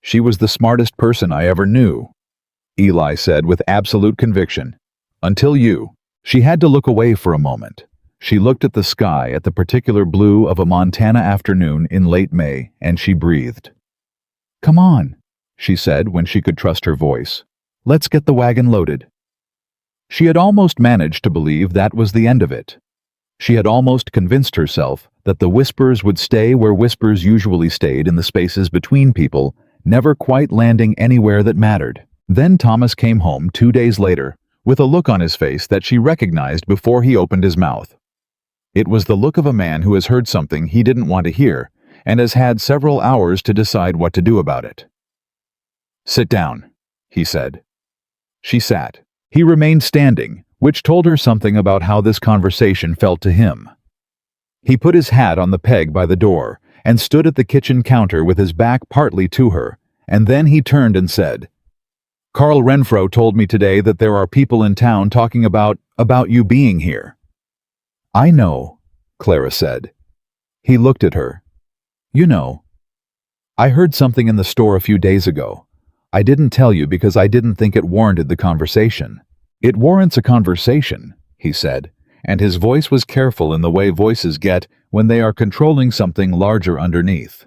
She was the smartest person I ever knew, Eli said with absolute conviction. Until you. She had to look away for a moment. She looked at the sky, at the particular blue of a Montana afternoon in late May, and she breathed. Come on, she said when she could trust her voice. Let's get the wagon loaded. She had almost managed to believe that was the end of it. She had almost convinced herself that the whispers would stay where whispers usually stayed in the spaces between people, never quite landing anywhere that mattered. Then Thomas came home 2 days later, with a look on his face that she recognized before he opened his mouth. It was the look of a man who has heard something he didn't want to hear, and has had several hours to decide what to do about it. Sit down, he said. She sat. He remained standing, which told her something about how this conversation felt to him. He put his hat on the peg by the door, and stood at the kitchen counter with his back partly to her, and then he turned and said, Carl Renfro told me today that there are people in town talking about you being here. I know, Clara said. He looked at her. You know. I heard something in the store a few days ago. I didn't tell you because I didn't think it warranted the conversation. It warrants a conversation, he said, and his voice was careful in the way voices get when they are controlling something larger underneath.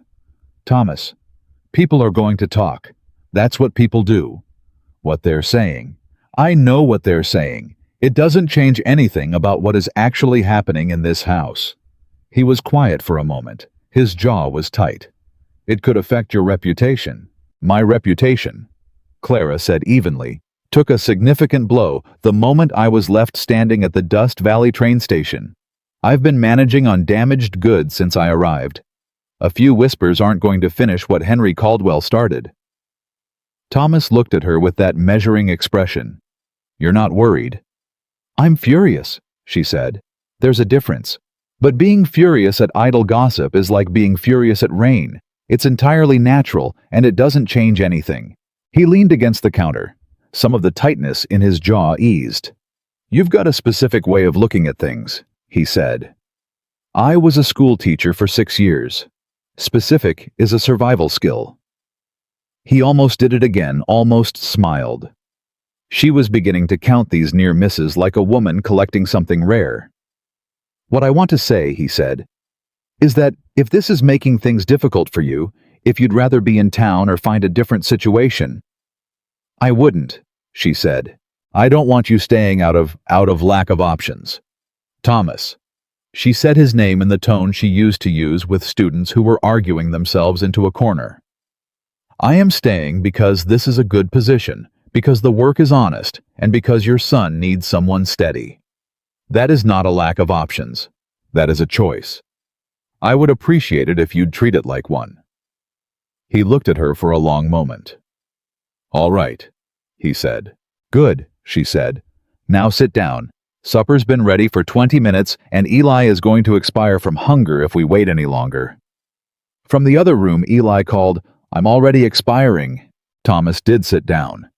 Thomas, people are going to talk. That's what people do. What they're saying. I know what they're saying. It doesn't change anything about what is actually happening in this house. He was quiet for a moment. His jaw was tight. It could affect your reputation. My reputation, Clara said evenly, took a significant blow the moment I was left standing at the Dust Valley train station. I've been managing on damaged goods since I arrived. A few whispers aren't going to finish what Henry Caldwell started. Thomas looked at her with that measuring expression. You're not worried? I'm furious, she said. There's a difference. But being furious at idle gossip is like being furious at rain. It's entirely natural, and it doesn't change anything. He leaned against the counter. Some of the tightness in his jaw eased. You've got a specific way of looking at things, he said. I was a school teacher for 6 years. Specific is a survival skill. He almost did it again, almost smiled. She was beginning to count these near misses like a woman collecting something rare. What I want to say, he said, is that if this is making things difficult for you, if you'd rather be in town or find a different situation. I wouldn't, she said. I don't want you staying out of lack of options. Thomas. She said his name in the tone she used to use with students who were arguing themselves into a corner. I am staying because this is a good position, because the work is honest, and because your son needs someone steady. That is not a lack of options. That is a choice. I would appreciate it if you'd treat it like one. He looked at her for a long moment. All right, he said. Good, she said. Now sit down. Supper's been ready for 20 minutes, and Eli is going to expire from hunger if we wait any longer. From the other room, Eli called, I'm already expiring. Thomas did sit down.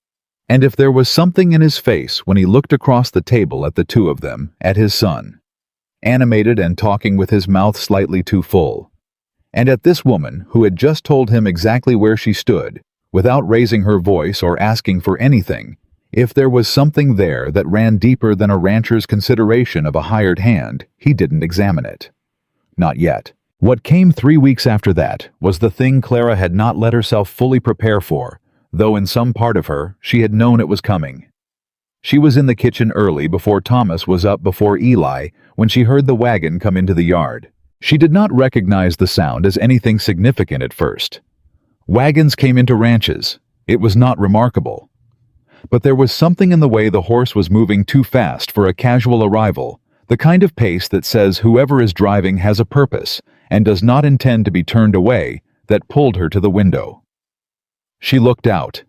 And if there was something in his face when he looked across the table at the two of them, at his son, animated and talking with his mouth slightly too full, and at this woman who had just told him exactly where she stood, without raising her voice or asking for anything, if there was something there that ran deeper than a rancher's consideration of a hired hand, he didn't examine it. Not yet. What came 3 weeks after that was the thing Clara had not let herself fully prepare for, though in some part of her she had known it was coming. She was in the kitchen early before Thomas was up before Eli when she heard the wagon come into the yard. She did not recognize the sound as anything significant at first. Wagons came into ranches. It was not remarkable. But there was something in the way the horse was moving too fast for a casual arrival The kind of pace that says whoever is driving has a purpose and does not intend to be turned away, that pulled her to the window. She looked out.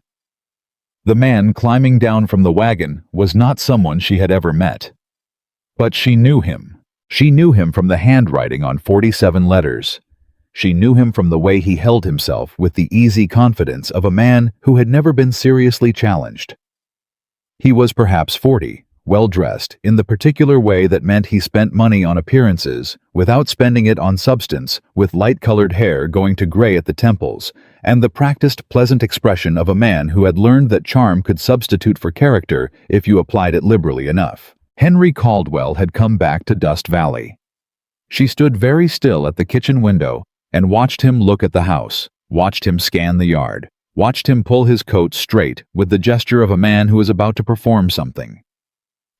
The man climbing down from the wagon was not someone she had ever met. But she knew him. She knew him from the handwriting on 47 letters. She knew him from the way he held himself with the easy confidence of a man who had never been seriously challenged. He was perhaps 40, well-dressed, in the particular way that meant he spent money on appearances without spending it on substance, with light-colored hair going to gray at the temples, and the practiced, pleasant expression of a man who had learned that charm could substitute for character if you applied it liberally enough. Henry Caldwell had come back to Dust Valley. She stood very still at the kitchen window and watched him look at the house, watched him scan the yard, watched him pull his coat straight with the gesture of a man who is about to perform something.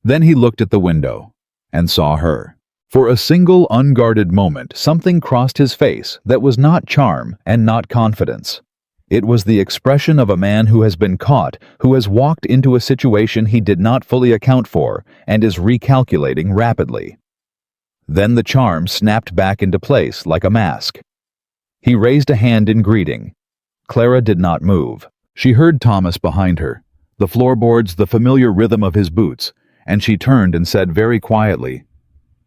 Then he looked at the window and saw her. For a single unguarded moment, something crossed his face that was not charm and not confidence. It was the expression of a man who has been caught, who has walked into a situation he did not fully account for and is recalculating rapidly. Then the charm snapped back into place like a mask. He raised a hand in greeting. Clara did not move. She heard Thomas behind her, the floorboards, the familiar rhythm of his boots, and she turned and said very quietly,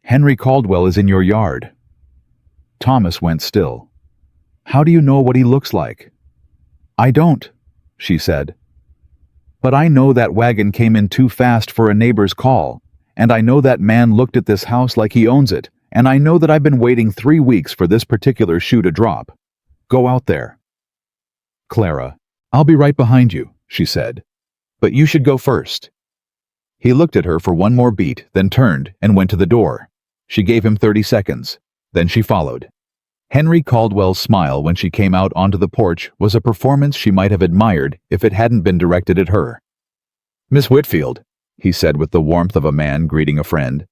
"Henry Caldwell is in your yard." Thomas went still. "How do you know what he looks like?" "I don't," she said. "But I know that wagon came in too fast for a neighbor's call, and I know that man looked at this house like he owns it, and I know that I've been waiting 3 weeks for this particular shoe to drop. Go out there." "Clara, I'll be right behind you," she said. "But you should go first." He looked at her for one more beat, then turned and went to the door. She gave him 30 seconds. Then she followed. Henry Caldwell's smile when she came out onto the porch was a performance she might have admired if it hadn't been directed at her. "Miss Whitfield," he said with the warmth of a man greeting a friend,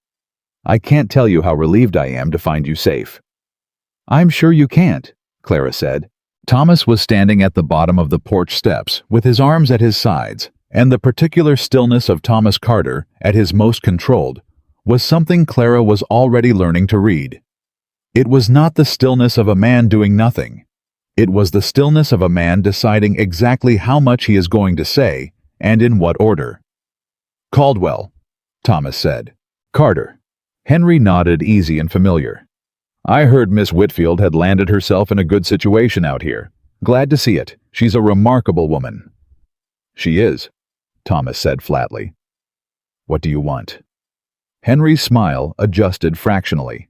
"I can't tell you how relieved I am to find you safe." "I'm sure you can't," Clara said. Thomas was standing at the bottom of the porch steps with his arms at his sides, and the particular stillness of Thomas Carter, at his most controlled, was something Clara was already learning to read. It was not the stillness of a man doing nothing. It was the stillness of a man deciding exactly how much he is going to say, and in what order. "Caldwell," Thomas said. "Carter." Henry nodded, easy and familiar. "I heard Miss Whitfield had landed herself in a good situation out here. Glad to see it. She's a remarkable woman." "She is," Thomas said flatly. "What do you want?" Henry's smile adjusted fractionally.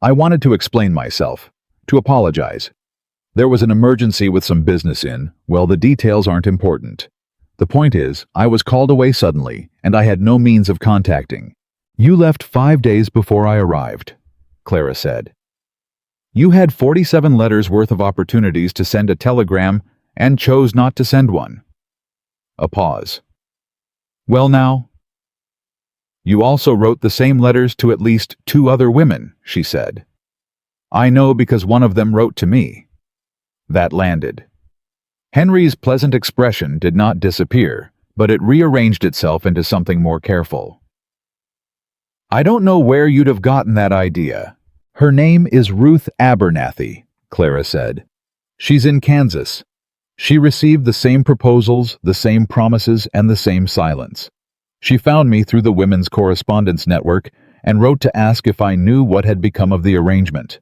"I wanted to explain myself, to apologize. There was an emergency with some business well, the details aren't important. The point is, I was called away suddenly, and I had no means of contacting. You left 5 days before I arrived," Clara said. "You had 47 letters worth of opportunities to send a telegram and chose not to send one." A pause. "Well now?" "You also wrote the same letters to at least 2 other women," she said. "I know because one of them wrote to me." That landed. Henry's pleasant expression did not disappear, but it rearranged itself into something more careful. "I don't know where you'd have gotten that idea. Her name is Ruth Abernathy," Clara said. "She's in Kansas. She received the same proposals, the same promises, and the same silence. She found me through the Women's Correspondence Network and wrote to ask if I knew what had become of the arrangement.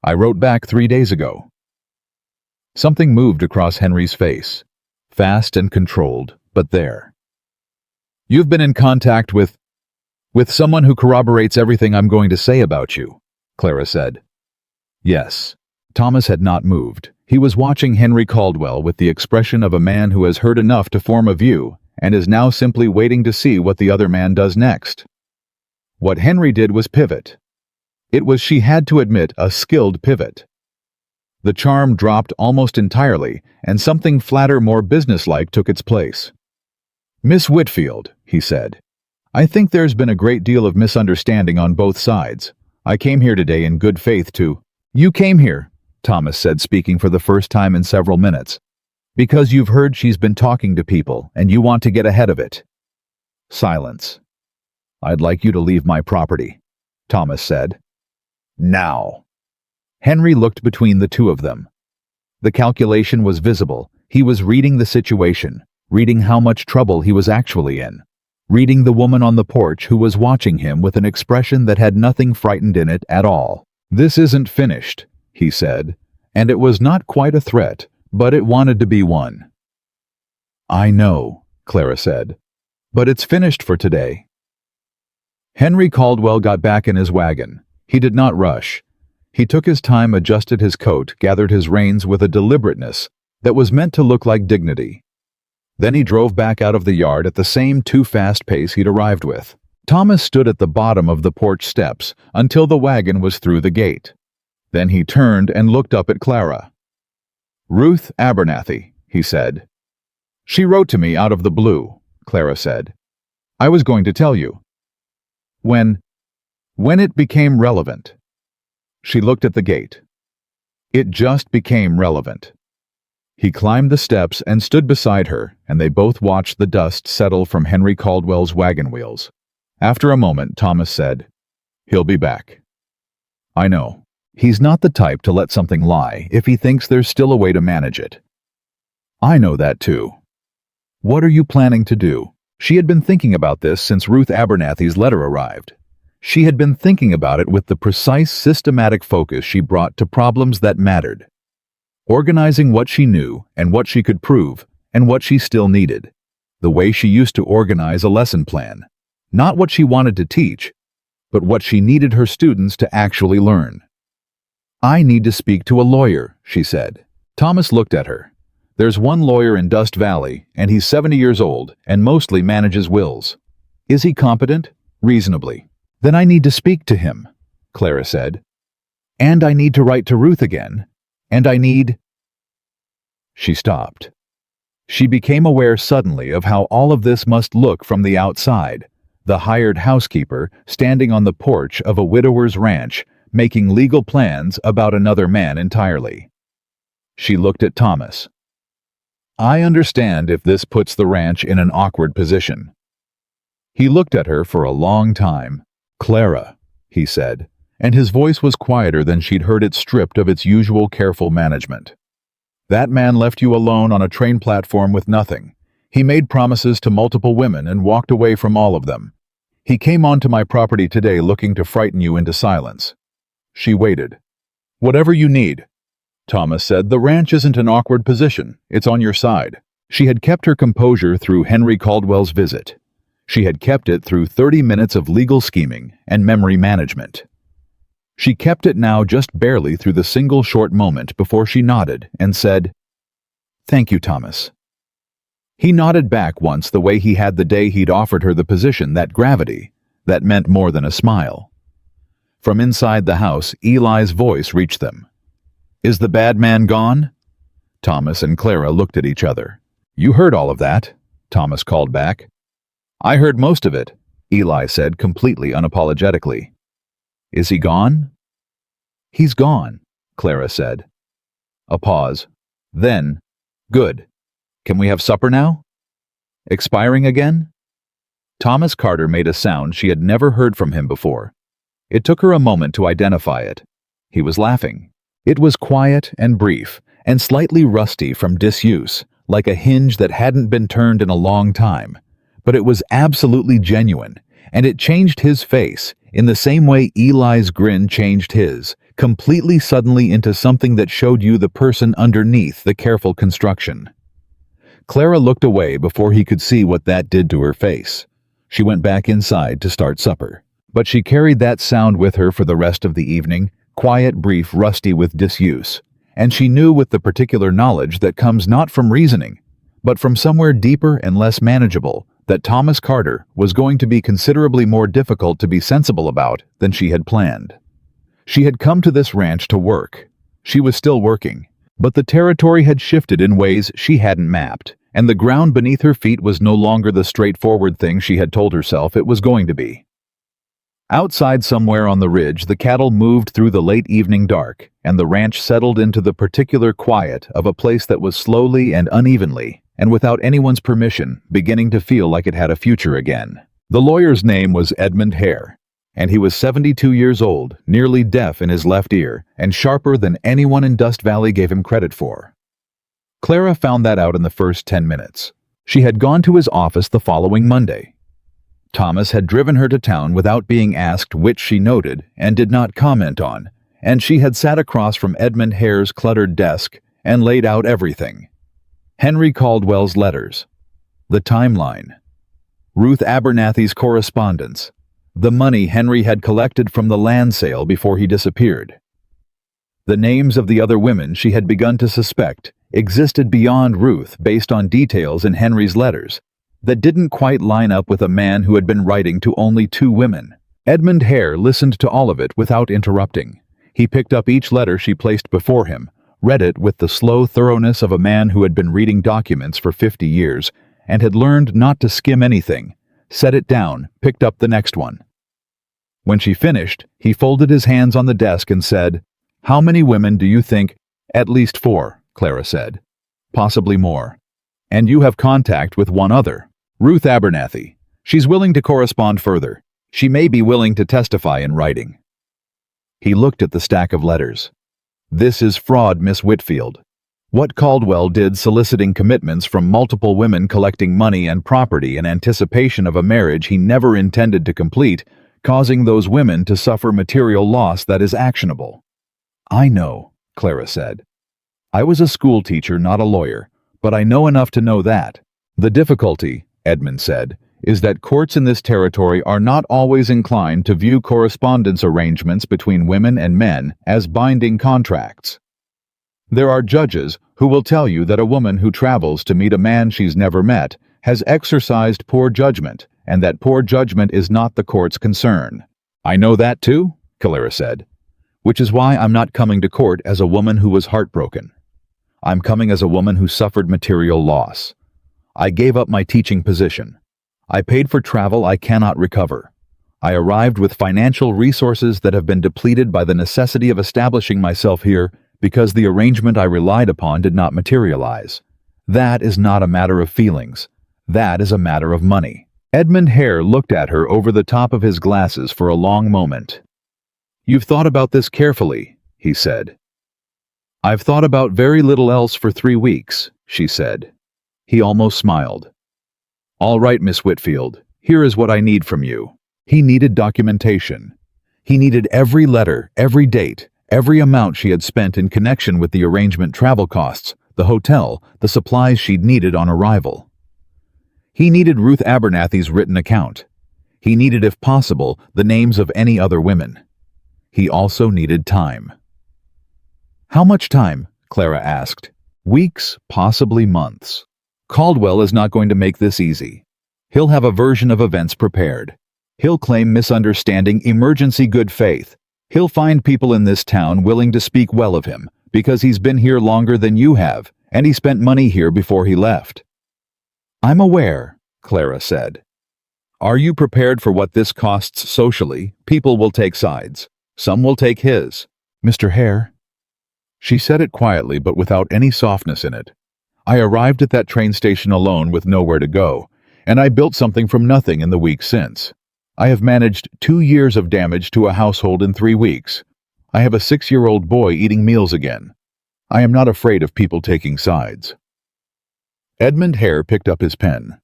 I wrote back 3 days ago." Something moved across Henry's face, fast and controlled, but there. "You've been in contact with someone who corroborates everything I'm going to say about you," Clara said. "Yes." Thomas had not moved. He was watching Henry Caldwell with the expression of a man who has heard enough to form a view and is now simply waiting to see what the other man does next. What Henry did was pivot. It was, she had to admit, a skilled pivot. The charm dropped almost entirely, and something flatter, more businesslike took its place. "Miss Whitfield," he said, "I think there's been a great deal of misunderstanding on both sides. I came here today in good faith to—" "You came here," Thomas said, speaking for the first time in several minutes, "because you've heard she's been talking to people, and you want to get ahead of it." Silence. "I'd like you to leave my property," Thomas said. "Now." Henry looked between the two of them. The calculation was visible. He was reading the situation, reading how much trouble he was actually in, reading the woman on the porch who was watching him with an expression that had nothing frightened in it at all. "This isn't finished," he said, and it was not quite a threat, but it wanted to be one. "I know," Clara said, "but it's finished for today." Henry Caldwell got back in his wagon. He did not rush. He took his time, adjusted his coat, gathered his reins with a deliberateness that was meant to look like dignity. Then he drove back out of the yard at the same too-fast pace he'd arrived with. Thomas stood at the bottom of the porch steps until the wagon was through the gate. Then he turned and looked up at Clara. "Ruth Abernathy," he said. "She wrote to me out of the blue," Clara said. "I was going to tell you. When it became relevant." She looked at the gate. It just became relevant. He climbed the steps and stood beside her, and they both watched the dust settle from Henry Caldwell's wagon wheels. After a moment, Thomas said, "He'll be back." "I know. He's not the type to let something lie if he thinks there's still a way to manage it." "I know that too." "What are you planning to do?" She had been thinking about this since Ruth Abernathy's letter arrived. She had been thinking about it with the precise, systematic focus she brought to problems that mattered. Organizing what she knew and what she could prove and what she still needed. The way she used to organize a lesson plan. Not what she wanted to teach, but what she needed her students to actually learn. "I need to speak to a lawyer," she said. Thomas looked at her. "There's one lawyer in Dust Valley, and he's 70 years old and mostly manages wills." "Is he competent?" "Reasonably." "Then I need to speak to him," Clara said. "And I need to write to Ruth again. And I need—" She stopped. She became aware suddenly of how all of this must look from the outside, the hired housekeeper standing on the porch of a widower's ranch, making legal plans about another man entirely. She looked at Thomas. "I understand if this puts the ranch in an awkward position." He looked at her for a long time. "Clara," he said, and his voice was quieter than she'd heard it, stripped of its usual careful management. "That man left you alone on a train platform with nothing. He made promises to multiple women and walked away from all of them. He came onto my property today looking to frighten you into silence." She waited. "Whatever you need," Thomas said. "The ranch isn't an awkward position. It's on your side." She had kept her composure through Henry Caldwell's visit. She had kept it through 30 minutes of legal scheming and memory management. She kept it now just barely through the single short moment before she nodded and said, "Thank you, Thomas." He nodded back once, the way he had the day he'd offered her the position, that gravity, that meant more than a smile. From inside the house, Eli's voice reached them. "Is the bad man gone?" Thomas and Clara looked at each other. "You heard all of that," Thomas called back. "I heard most of it," Eli said completely unapologetically. "Is he gone?" "He's gone," Clara said. A pause. Then, "Good. Can we have supper now?" "Expiring again?" Thomas Carter made a sound she had never heard from him before. It took her a moment to identify it. He was laughing. It was quiet and brief, and slightly rusty from disuse, like a hinge that hadn't been turned in a long time. But it was absolutely genuine, and it changed his face, in the same way Eli's grin changed his, completely suddenly into something that showed you the person underneath the careful construction. Clara looked away before he could see what that did to her face. She went back inside to start supper. But she carried that sound with her for the rest of the evening, quiet, brief, rusty with disuse. And she knew, with the particular knowledge that comes not from reasoning, but from somewhere deeper and less manageable, that Thomas Carter was going to be considerably more difficult to be sensible about than she had planned. She had come to this ranch to work. She was still working, but the territory had shifted in ways she hadn't mapped, and the ground beneath her feet was no longer the straightforward thing she had told herself it was going to be. Outside, somewhere on the ridge, the cattle moved through the late evening dark, and the ranch settled into the particular quiet of a place that was slowly and unevenly, and without anyone's permission, beginning to feel like it had a future again. The lawyer's name was Edmund Hare, and he was 72 years old, nearly deaf in his left ear, and sharper than anyone in Dust Valley gave him credit for. Clara found that out in the first 10 minutes. She had gone to his office the following Monday. Thomas had driven her to town without being asked, which she noted and did not comment on, and she had sat across from Edmund Hare's cluttered desk and laid out everything. Henry Caldwell's letters, the timeline, Ruth Abernathy's correspondence, the money Henry had collected from the land sale before he disappeared. The names of the other women she had begun to suspect existed beyond Ruth based on details in Henry's letters that didn't quite line up with a man who had been writing to only 2 women. Edmund Hare listened to all of it without interrupting. He picked up each letter she placed before him, read it with the slow thoroughness of a man who had been reading documents for 50 years and had learned not to skim anything, set it down, picked up the next one. When she finished, he folded his hands on the desk and said, "How many women do you think?" "At least 4, Clara said. "Possibly more. And you have contact with one other, Ruth Abernathy. She's willing to correspond further. She may be willing to testify in writing." He looked at the stack of letters. "This is fraud, Miss Whitfield. What Caldwell did soliciting commitments from multiple women collecting money and property in anticipation of a marriage he never intended to complete, causing those women to suffer material loss that is actionable." "I know," Clara said. "I was a school teacher, not a lawyer, but I know enough to know that. The difficulty," Edmund said, "is that courts in this territory are not always inclined to view correspondence arrangements between women and men as binding contracts. There are judges who will tell you that a woman who travels to meet a man she's never met has exercised poor judgment, and that poor judgment is not the court's concern." "I know that too," Clara said, "which is why I'm not coming to court as a woman who was heartbroken. I'm coming as a woman who suffered material loss. I gave up my teaching position. I paid for travel I cannot recover. I arrived with financial resources that have been depleted by the necessity of establishing myself here because the arrangement I relied upon did not materialize. That is not a matter of feelings. That is a matter of money." Edmund Hare looked at her over the top of his glasses for a long moment. "You've thought about this carefully," he said. "I've thought about very little else for 3 weeks, she said. He almost smiled. "All right, Miss Whitfield, here is what I need from you." He needed documentation. He needed every letter, every date, every amount she had spent in connection with the arrangement, travel costs, the hotel, the supplies she'd needed on arrival. He needed Ruth Abernathy's written account. He needed, if possible, the names of any other women. He also needed time. "How much time?" Clara asked. "Weeks, possibly months. Caldwell is not going to make this easy. He'll have a version of events prepared. He'll claim misunderstanding, emergency good faith. He'll find people in this town willing to speak well of him because he's been here longer than you have, and he spent money here before he left." "I'm aware," Clara said. "Are you prepared for what this costs socially? People will take sides. Some will take his." "Mr. Hare." She said it quietly but without any softness in it. "I arrived at that train station alone with nowhere to go, and I built something from nothing in the week since. I have managed 2 years of damage to a household in 3 weeks. I have a 6-year-old boy eating meals again. I am not afraid of people taking sides." Edmund Hare picked up his pen.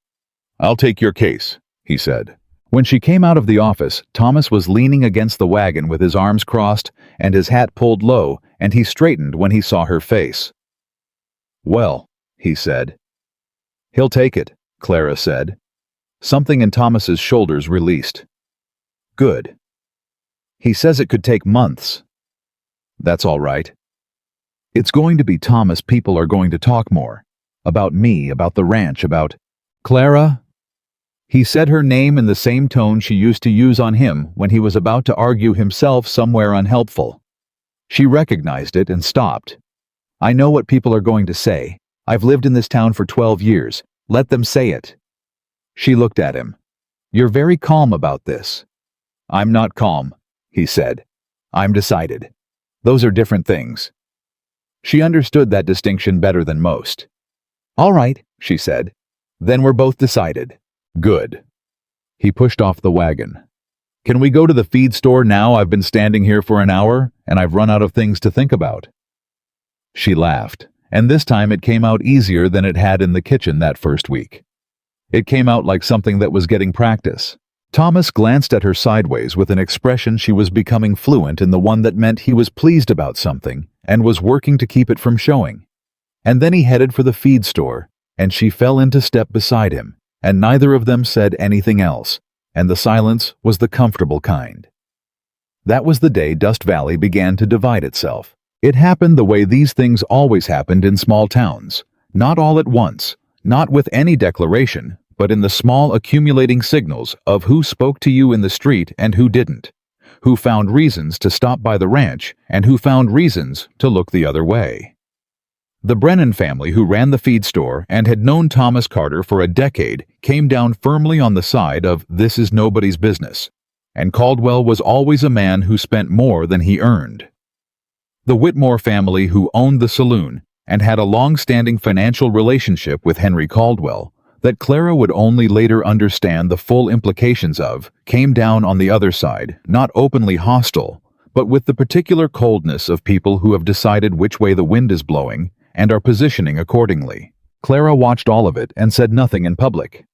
"I'll take your case," he said. When she came out of the office, Thomas was leaning against the wagon with his arms crossed and his hat pulled low, and he straightened when he saw her face. "Well," he said. "He'll take it," Clara said. Something in Thomas's shoulders released. "Good. He says it could take months." "That's all right. It's going to be Thomas. People are going to talk more. About me, about the ranch, about Clara." He said her name in the same tone she used to use on him when he was about to argue himself somewhere unhelpful. She recognized it and stopped. "I know what people are going to say. I've lived in this town for 12 years. Let them say it." She looked at him. "You're very calm about this." "I'm not calm," he said. "I'm decided. Those are different things." She understood that distinction better than most. "All right," she said. "Then we're both decided." "Good." He pushed off the wagon. "Can we go to the feed store now? I've been standing here for an hour, and I've run out of things to think about." She laughed, and this time it came out easier than it had in the kitchen that first week. It came out like something that was getting practice. Thomas glanced at her sideways with an expression she was becoming fluent in, the one that meant he was pleased about something and was working to keep it from showing. And then he headed for the feed store, and she fell into step beside him, and neither of them said anything else, and the silence was the comfortable kind. That was the day Dust Valley began to divide itself. It happened the way these things always happened in small towns, not all at once, not with any declaration, but in the small accumulating signals of who spoke to you in the street and who didn't, who found reasons to stop by the ranch and who found reasons to look the other way. The Brennan family, who ran the feed store and had known Thomas Carter for a decade, came down firmly on the side of "this is nobody's business," and Caldwell was always a man who spent more than he earned. The Whitmore family, who owned the saloon and had a long-standing financial relationship with Henry Caldwell that Clara would only later understand the full implications of, came down on the other side, not openly hostile, but with the particular coldness of people who have decided which way the wind is blowing and are positioning accordingly. Clara watched all of it and said nothing in public.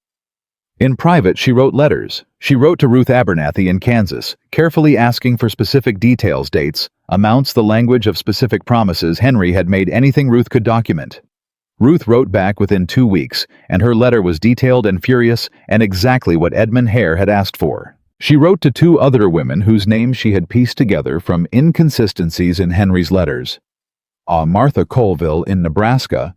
In private, she wrote letters. She wrote to Ruth Abernathy in Kansas, carefully asking for specific details, dates, amounts, the language of specific promises Henry had made, anything Ruth could document. Ruth wrote back within 2 weeks, and her letter was detailed and furious and exactly what Edmund Hare had asked for. She wrote to 2 other women whose names she had pieced together from inconsistencies in Henry's letters. A Martha Colville in Nebraska,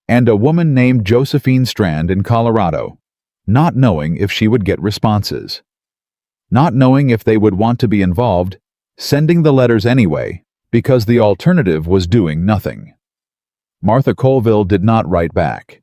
and a woman named Josephine Strand in Colorado, not knowing if she would get responses. Not knowing if they would want to be involved, sending the letters anyway, because the alternative was doing nothing. Martha Colville did not write back.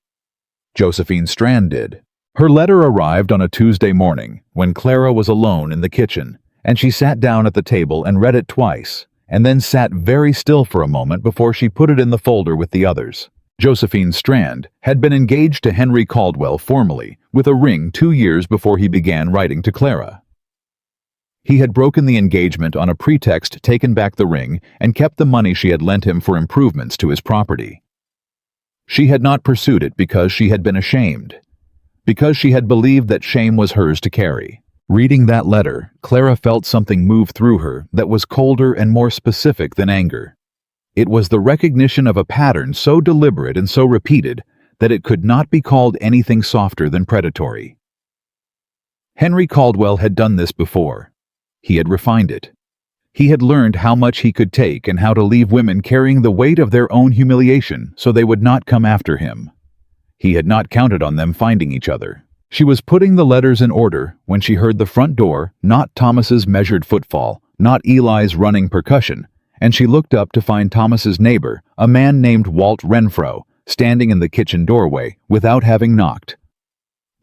Josephine Strand did. Her letter arrived on a Tuesday morning when Clara was alone in the kitchen, and she sat down at the table and read it twice, and then sat very still for a moment before she put it in the folder with the others. Josephine Strand had been engaged to Henry Caldwell formally, with a ring 2 years before he began writing to Clara. He had broken the engagement on a pretext, taken back the ring, and kept the money she had lent him for improvements to his property. She had not pursued it because she had been ashamed, because she had believed that shame was hers to carry. Reading that letter, Clara felt something move through her that was colder and more specific than anger. It was the recognition of a pattern so deliberate and so repeated that it could not be called anything softer than predatory. Henry Caldwell had done this before. He had refined it. He had learned how much he could take and how to leave women carrying the weight of their own humiliation so they would not come after him. He had not counted on them finding each other. She was putting the letters in order when she heard the front door, not Thomas's measured footfall, not Eli's running percussion, and she looked up to find Thomas's neighbor, a man named Walt Renfro, standing in the kitchen doorway without having knocked.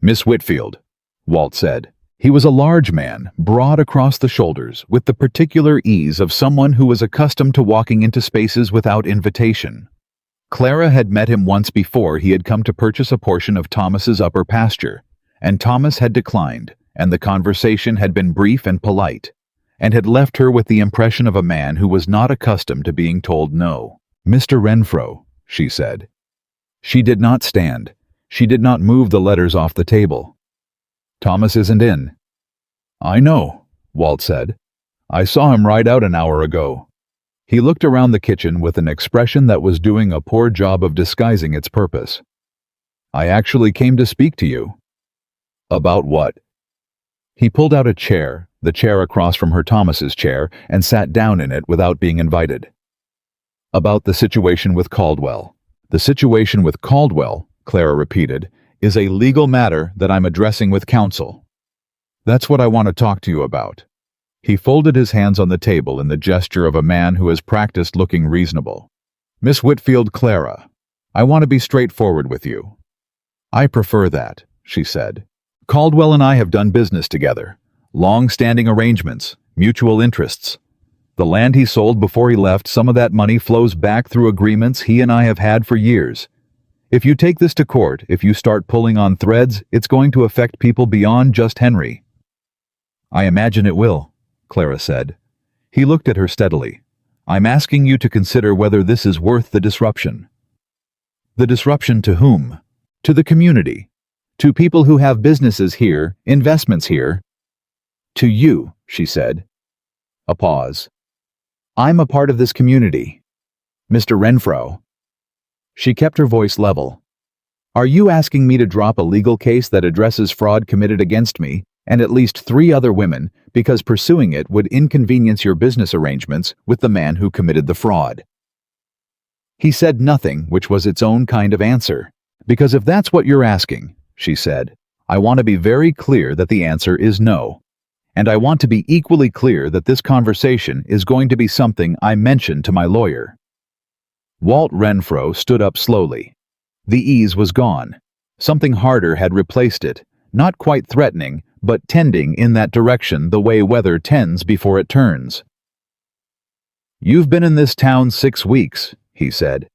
"Miss Whitfield," Walt said. He was a large man, broad across the shoulders, with the particular ease of someone who was accustomed to walking into spaces without invitation. Clara had met him once before. He had come to purchase a portion of Thomas's upper pasture, and Thomas had declined, and the conversation had been brief and polite, and had left her with the impression of a man who was not accustomed to being told no. "Mr. Renfro," she said. She did not stand. She did not move the letters off the table. "Thomas isn't in." "I know," Walt said. "I saw him ride out an hour ago." He looked around the kitchen with an expression that was doing a poor job of disguising its purpose. "I actually came to speak to you." "About what?" He pulled out a chair, the chair across from her Thomas's chair, and sat down in it without being invited. "About the situation with Caldwell." "The situation with Caldwell," Clara repeated, "is a legal matter that I'm addressing with counsel. That's what I want to talk to you about." He folded his hands on the table in the gesture of a man who has practiced looking reasonable. "Miss Whitfield, Clara, I want to be straightforward with you." "I prefer that," she said. "Caldwell and I have done business together. Long-standing arrangements, mutual interests. The land he sold before he left, some of that money flows back through agreements he and I have had for years. If you take this to court, if you start pulling on threads, it's going to affect people beyond just Henry, I imagine it will, Clara said. He looked at her steadily. I'm asking you to consider whether this is worth the disruption. The disruption to whom? To the community. To people who have businesses here, investments here. To you, she said. A pause. I'm a part of this community. Mr. Renfro. She kept her voice level. Are you asking me to drop a legal case that addresses fraud committed against me and at least 3 other women because pursuing it would inconvenience your business arrangements with the man who committed the fraud? He said nothing, which was its own kind of answer. Because if that's what you're asking, she said, I want to be very clear that the answer is no. And I want to be equally clear that this conversation is going to be something I mention to my lawyer. Walt Renfro stood up slowly. The ease was gone. Something harder had replaced it, not quite threatening, but tending in that direction the way weather tends before it turns. You've been in this town 6 weeks, he said.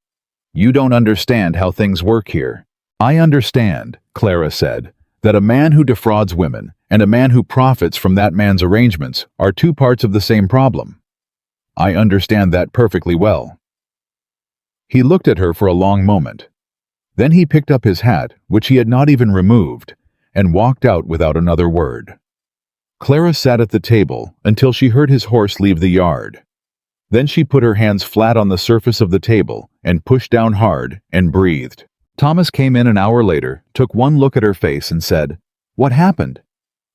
You don't understand how things work here. I understand, Clara said, that a man who defrauds women and a man who profits from that man's arrangements are 2 parts of the same problem. I understand that perfectly well. He looked at her for a long moment. Then he picked up his hat, which he had not even removed, and walked out without another word. Clara sat at the table until she heard his horse leave the yard. Then she put her hands flat on the surface of the table and pushed down hard and breathed. Thomas came in an hour later, took one look at her face and said, What happened?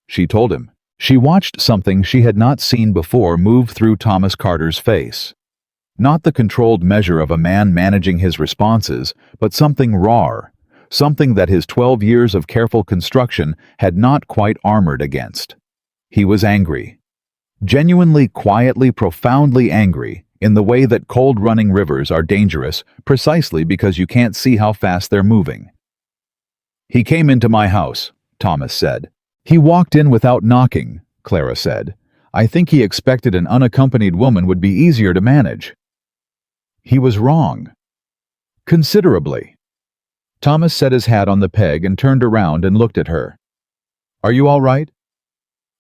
She told him. She watched something she had not seen before move through Thomas Carter's face. Not the controlled measure of a man managing his responses, but something raw, something that his 12 years of careful construction had not quite armored against. He was angry. Genuinely, quietly, profoundly angry, in the way that cold-running rivers are dangerous precisely because you can't see how fast they're moving. He came into my house, Thomas said. He walked in without knocking, Clara said. I think he expected an unaccompanied woman would be easier to manage. He was wrong. Considerably. Thomas set his hat on the peg and turned around and looked at her. Are you all right?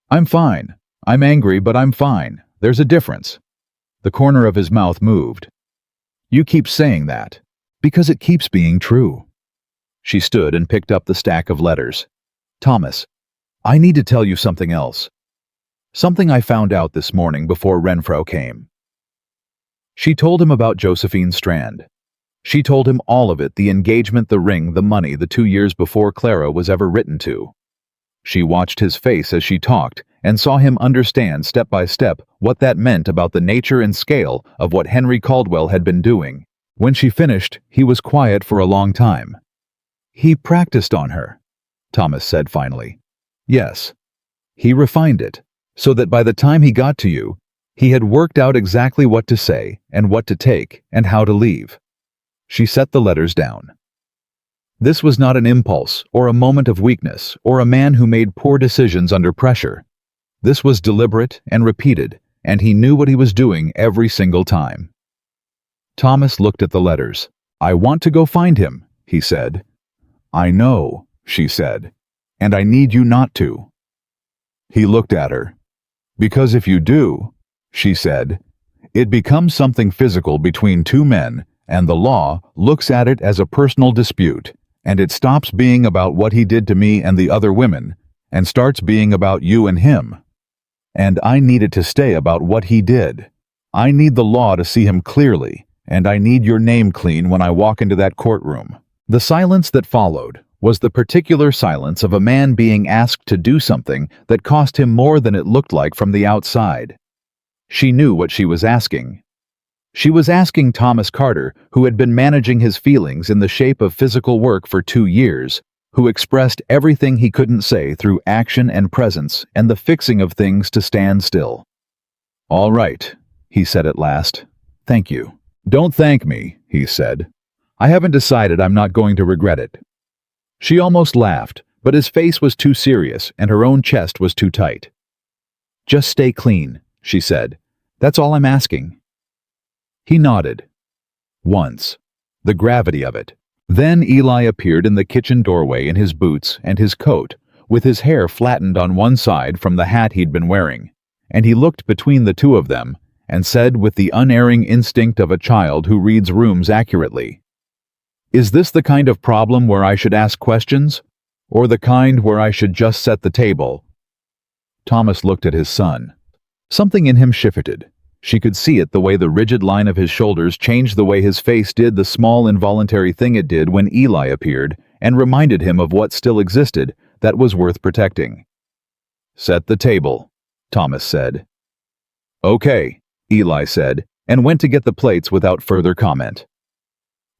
I'm fine. I'm angry, but I'm fine. There's a difference. The corner of his mouth moved. You keep saying that, because it keeps being true. She stood and picked up the stack of letters. Thomas, I need to tell you something else. Something I found out this morning before Renfro came. She told him about Josephine Strand. She told him all of it, the engagement, the ring, the money, the 2 years before Clara was ever written to. She watched his face as she talked and saw him understand step by step what that meant about the nature and scale of what Henry Caldwell had been doing. When she finished, he was quiet for a long time. He practiced on her, Thomas said finally. Yes. He refined it, so that by the time he got to you, he had worked out exactly what to say and what to take and how to leave. She set the letters down. This was not an impulse or a moment of weakness or a man who made poor decisions under pressure. This was deliberate and repeated, and he knew what he was doing every single time. Thomas looked at the letters. I want to go find him, he said. I know, she said, and I need you not to. He looked at her. Because if you do, she said, it becomes something physical between 2 men, and the law looks at it as a personal dispute, and it stops being about what he did to me and the other women, and starts being about you and him. And I need it to stay about what he did. I need the law to see him clearly, and I need your name clean when I walk into that courtroom. The silence that followed was the particular silence of a man being asked to do something that cost him more than it looked like from the outside. She knew what she was asking. She was asking Thomas Carter, who had been managing his feelings in the shape of physical work for 2 years, who expressed everything he couldn't say through action and presence and the fixing of things to stand still. All right, he said at last. Thank you. Don't thank me, he said. I haven't decided. I'm not going to regret it. She almost laughed, but his face was too serious and her own chest was too tight. Just stay clean, she said. That's all I'm asking. He nodded. Once. The gravity of it. Then Eli appeared in the kitchen doorway in his boots and his coat, with his hair flattened on one side from the hat he'd been wearing, and he looked between the two of them and said with the unerring instinct of a child who reads rooms accurately, "Is this the kind of problem where I should ask questions, or the kind where I should just set the table?" Thomas looked at his son. Something in him shifted. She could see it the way the rigid line of his shoulders changed the way his face did the small involuntary thing it did when Eli appeared and reminded him of what still existed that was worth protecting. "Set the table," Thomas said. "Okay," Eli said, and went to get the plates without further comment.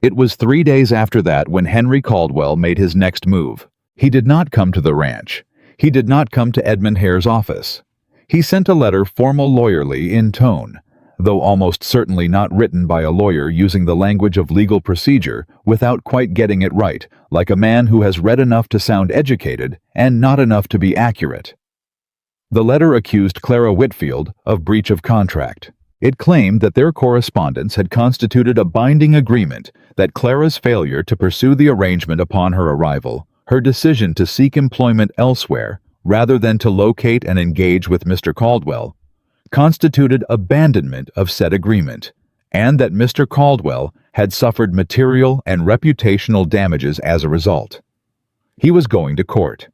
It was 3 days after that when Henry Caldwell made his next move. He did not come to the ranch. He did not come to Edmund Hare's office. He sent a letter formal lawyerly in tone, though almost certainly not written by a lawyer using the language of legal procedure without quite getting it right, like a man who has read enough to sound educated and not enough to be accurate. The letter accused Clara Whitfield of breach of contract. It claimed that their correspondence had constituted a binding agreement that Clara's failure to pursue the arrangement upon her arrival, her decision to seek employment elsewhere rather than to locate and engage with Mr. Caldwell, constituted abandonment of said agreement, and that Mr. Caldwell had suffered material and reputational damages as a result. He was going to court.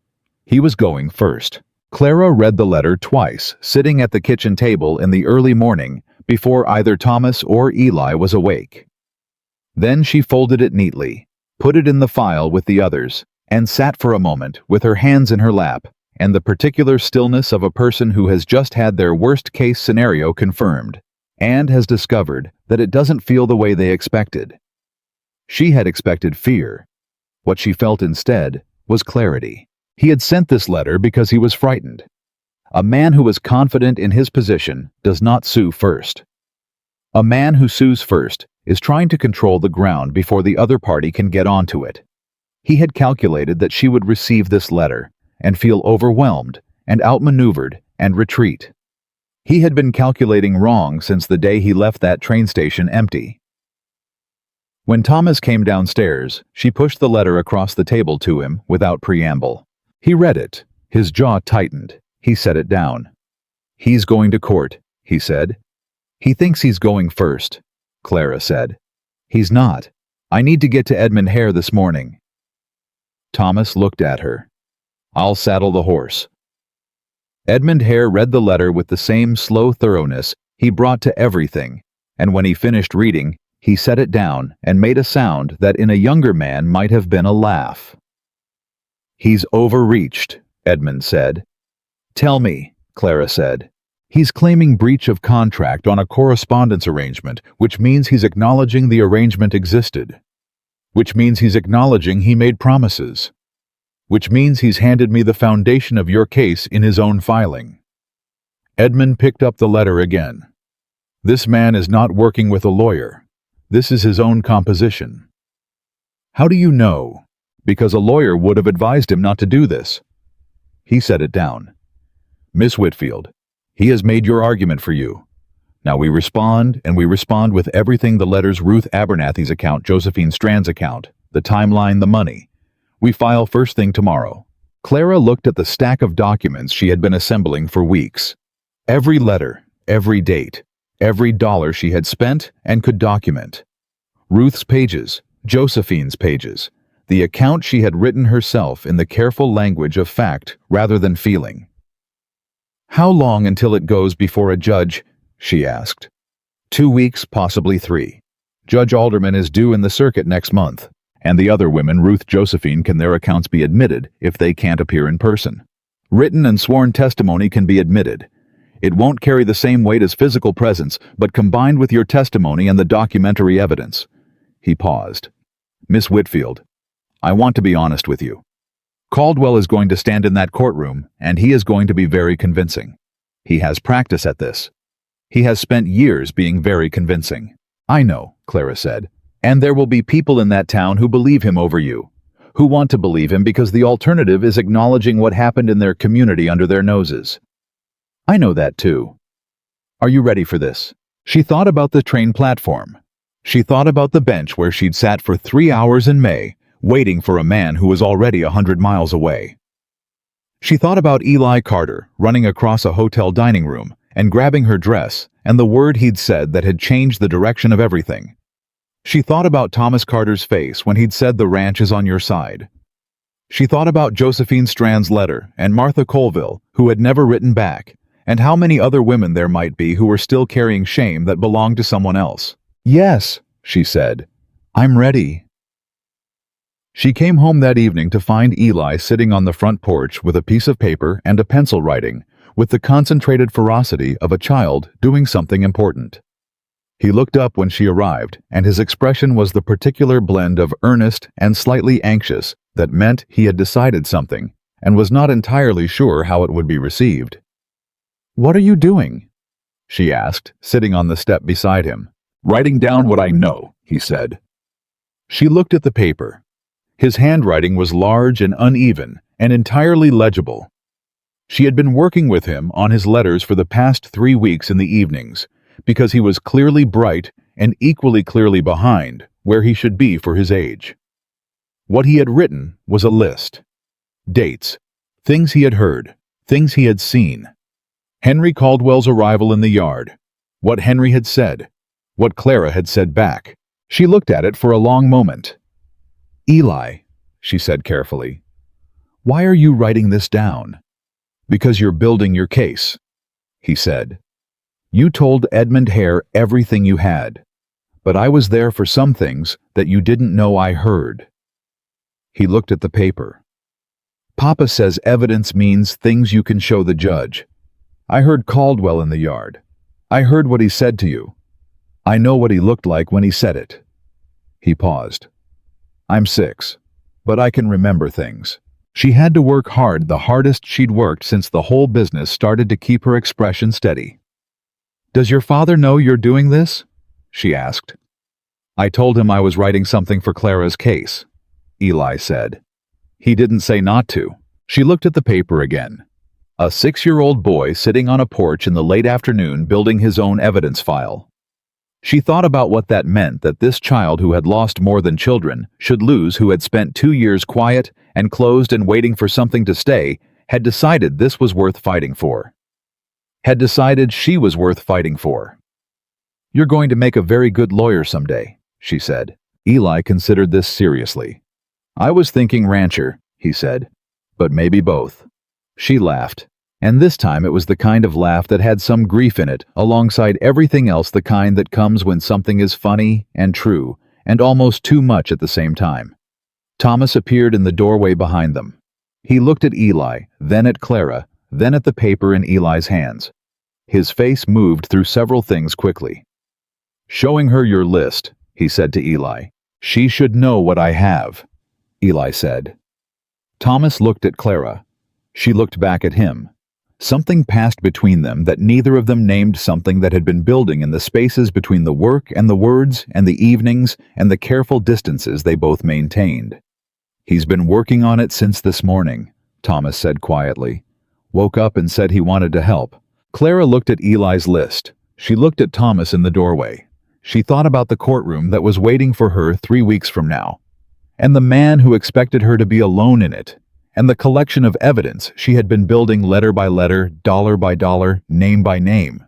He was going first. Clara read the letter twice, sitting at the kitchen table in the early morning before either Thomas or Eli was awake. Then she folded it neatly, put it in the file with the others, and sat for a moment with her hands in her lap and the particular stillness of a person who has just had their worst-case scenario confirmed and has discovered that it doesn't feel the way they expected. She had expected fear. What she felt instead was clarity. He had sent this letter because he was frightened. A man who is confident in his position does not sue first. A man who sues first is trying to control the ground before the other party can get onto it. He had calculated that she would receive this letter and feel overwhelmed and outmaneuvered and retreat. He had been calculating wrong since the day he left that train station empty. When Thomas came downstairs, she pushed the letter across the table to him without preamble. He read it. His jaw tightened. He set it down. "He's going to court," he said. "He thinks he's going first," Clara said. "He's not. I need to get to Edmund Hare this morning." Thomas looked at her. "I'll saddle the horse." Edmund Hare read the letter with the same slow thoroughness he brought to everything, and when he finished reading, he set it down and made a sound that in a younger man might have been a laugh. "He's overreached," Edmund said. "Tell me," Clara said. "He's claiming breach of contract on a correspondence arrangement, which means he's acknowledging the arrangement existed. Which means he's acknowledging he made promises. Which means he's handed me the foundation of your case in his own filing." Edmund picked up the letter again. "This man is not working with a lawyer. This is his own composition." "How do you know?" "Because a lawyer would have advised him not to do this." He set it down. "Miss Whitfield, he has made your argument for you. Now we respond, and we respond with everything: the letters, Ruth Abernathy's account, Josephine Strand's account, the timeline, the money. We file first thing tomorrow." Clara looked at the stack of documents she had been assembling for weeks. Every letter, every date, every dollar she had spent and could document. Ruth's pages, Josephine's pages, the account she had written herself in the careful language of fact rather than feeling. "How long until it goes before a judge?" she asked. 2 weeks, possibly 3. Judge Alderman is due in the circuit next month, and the other women, Ruth, Josephine, can their accounts be admitted if they can't appear in person. Written and sworn testimony can be admitted. It won't carry the same weight as physical presence, but combined with your testimony and the documentary evidence." He paused. "Miss Whitfield, I want to be honest with you. Caldwell is going to stand in that courtroom, and he is going to be very convincing. He has practice at this. He has spent years being very convincing." "I know," Clara said. "And there will be people in that town who believe him over you, who want to believe him because the alternative is acknowledging what happened in their community under their noses. I know that too. Are you ready for this?" She thought about the train platform. She thought about the bench where she'd sat for 3 hours in May, waiting for a man who was already 100 miles away. She thought about Eli Carter running across a hotel dining room and grabbing her dress and the word he'd said that had changed the direction of everything. She thought about Thomas Carter's face when he'd said the ranch is on your side. She thought about Josephine Strand's letter and Martha Colville, who had never written back, and how many other women there might be who were still carrying shame that belonged to someone else. "Yes," she said. "I'm ready." She came home that evening to find Eli sitting on the front porch with a piece of paper and a pencil writing, with the concentrated ferocity of a child doing something important. He looked up when she arrived, and his expression was the particular blend of earnest and slightly anxious that meant he had decided something and was not entirely sure how it would be received. "What are you doing?" she asked, sitting on the step beside him. "Writing down what I know," he said. She looked at the paper. His handwriting was large and uneven and entirely legible. She had been working with him on his letters for the past 3 weeks in the evenings, because he was clearly bright and equally clearly behind where he should be for his age. What he had written was a list. Dates, things he had heard, things he had seen. Henry Caldwell's arrival in the yard, what Henry had said, what Clara had said back. She looked at it for a long moment. "Eli," she said carefully, "why are you writing this down?" "Because you're building your case," he said. "You told Edmund Hare everything you had, but I was there for some things that you didn't know I heard." He looked at the paper. "Papa says evidence means things you can show the judge. I heard Caldwell in the yard. I heard what he said to you. I know what he looked like when he said it." He paused. "I'm 6, but I can remember things." She had to work hard, the hardest she'd worked since the whole business started to keep her expression steady. "Does your father know you're doing this?" she asked. "I told him I was writing something for Clara's case," Eli said. "He didn't say not to." She looked at the paper again. A 6-year-old boy sitting on a porch in the late afternoon building his own evidence file. She thought about what that meant, that this child who had lost more than children should lose, who had spent 2 years quiet and closed and waiting for something to stay, had decided this was worth fighting for. Had decided she was worth fighting for. "You're going to make a very good lawyer someday," she said. Eli considered this seriously. "I was thinking rancher," he said, "but maybe both." She laughed, and this time it was the kind of laugh that had some grief in it, alongside everything else, the kind that comes when something is funny and true, and almost too much at the same time. Thomas appeared in the doorway behind them. He looked at Eli, then at Clara, then at the paper in Eli's hands. His face moved through several things quickly. "Showing her your list," he said to Eli. "She should know what I have," Eli said. Thomas looked at Clara. She looked back at him. Something passed between them that neither of them named, something that had been building in the spaces between the work and the words and the evenings and the careful distances they both maintained. "He's been working on it since this morning," Thomas said quietly. "Woke up and said he wanted to help." Clara looked at Eli's list. She looked at Thomas in the doorway. She thought about the courtroom that was waiting for her 3 weeks from now, and the man who expected her to be alone in it, and the collection of evidence she had been building letter by letter, dollar by dollar, name by name.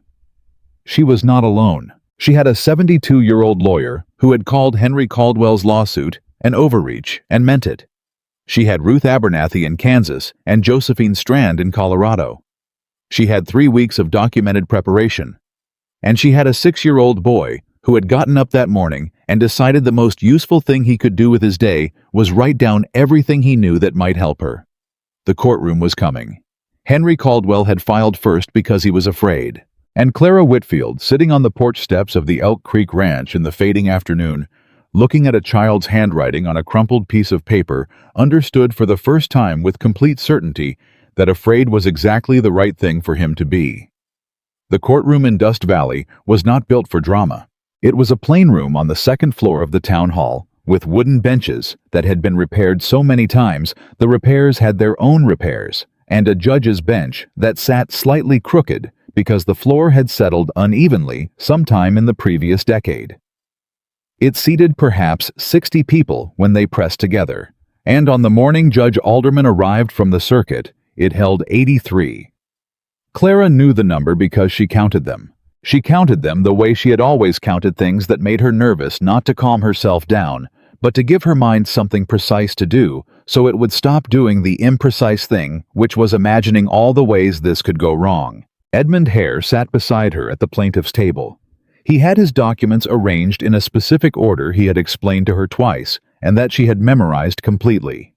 She was not alone. She had a 72-year-old lawyer who had called Henry Caldwell's lawsuit an overreach and meant it. She had Ruth Abernathy in Kansas and Josephine Strand in Colorado. She had 3 weeks of documented preparation. And she had a 6-year-old boy who had gotten up that morning and decided the most useful thing he could do with his day was write down everything he knew that might help her. The courtroom was coming. Henry Caldwell had filed first because he was afraid. And Clara Whitfield, sitting on the porch steps of the Elk Creek Ranch in the fading afternoon, looking at a child's handwriting on a crumpled piece of paper, understood for the first time with complete certainty that afraid was exactly the right thing for him to be. The courtroom in Dust Valley was not built for drama. It was a plain room on the second floor of the town hall, with wooden benches that had been repaired so many times the repairs had their own repairs, and a judge's bench that sat slightly crooked because the floor had settled unevenly sometime in the previous decade. It seated perhaps 60 people when they pressed together, and on the morning Judge Alderman arrived from the circuit, It held 83. Clara knew the number because she counted them. She counted them the way she had always counted things that made her nervous, not to calm herself down, but to give her mind something precise to do, so it would stop doing the imprecise thing, which was imagining all the ways this could go wrong. Edmund Hare sat beside her at the plaintiff's table. He had his documents arranged in a specific order he had explained to her twice, and that she had memorized completely.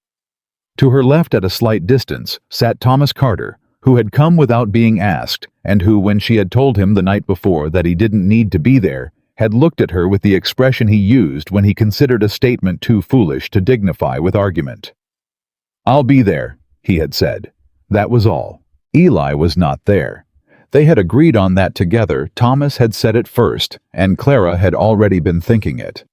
To her left at a slight distance sat Thomas Carter, who had come without being asked, and who, when she had told him the night before that he didn't need to be there, had looked at her with the expression he used when he considered a statement too foolish to dignify with argument. "I'll be there," he had said. That was all. Eli was not there. They had agreed on that together. Thomas had said it first, and Clara had already been thinking it.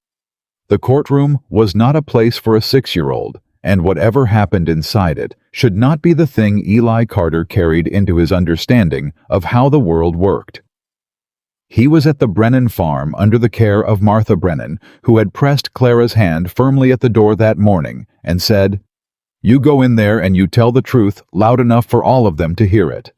The courtroom was not a place for a 6-year-old, and whatever happened inside it should not be the thing Eli Carter carried into his understanding of how the world worked. He was at the Brennan farm under the care of Martha Brennan, who had pressed Clara's hand firmly at the door that morning and said, "You go in there and you tell the truth loud enough for all of them to hear it,"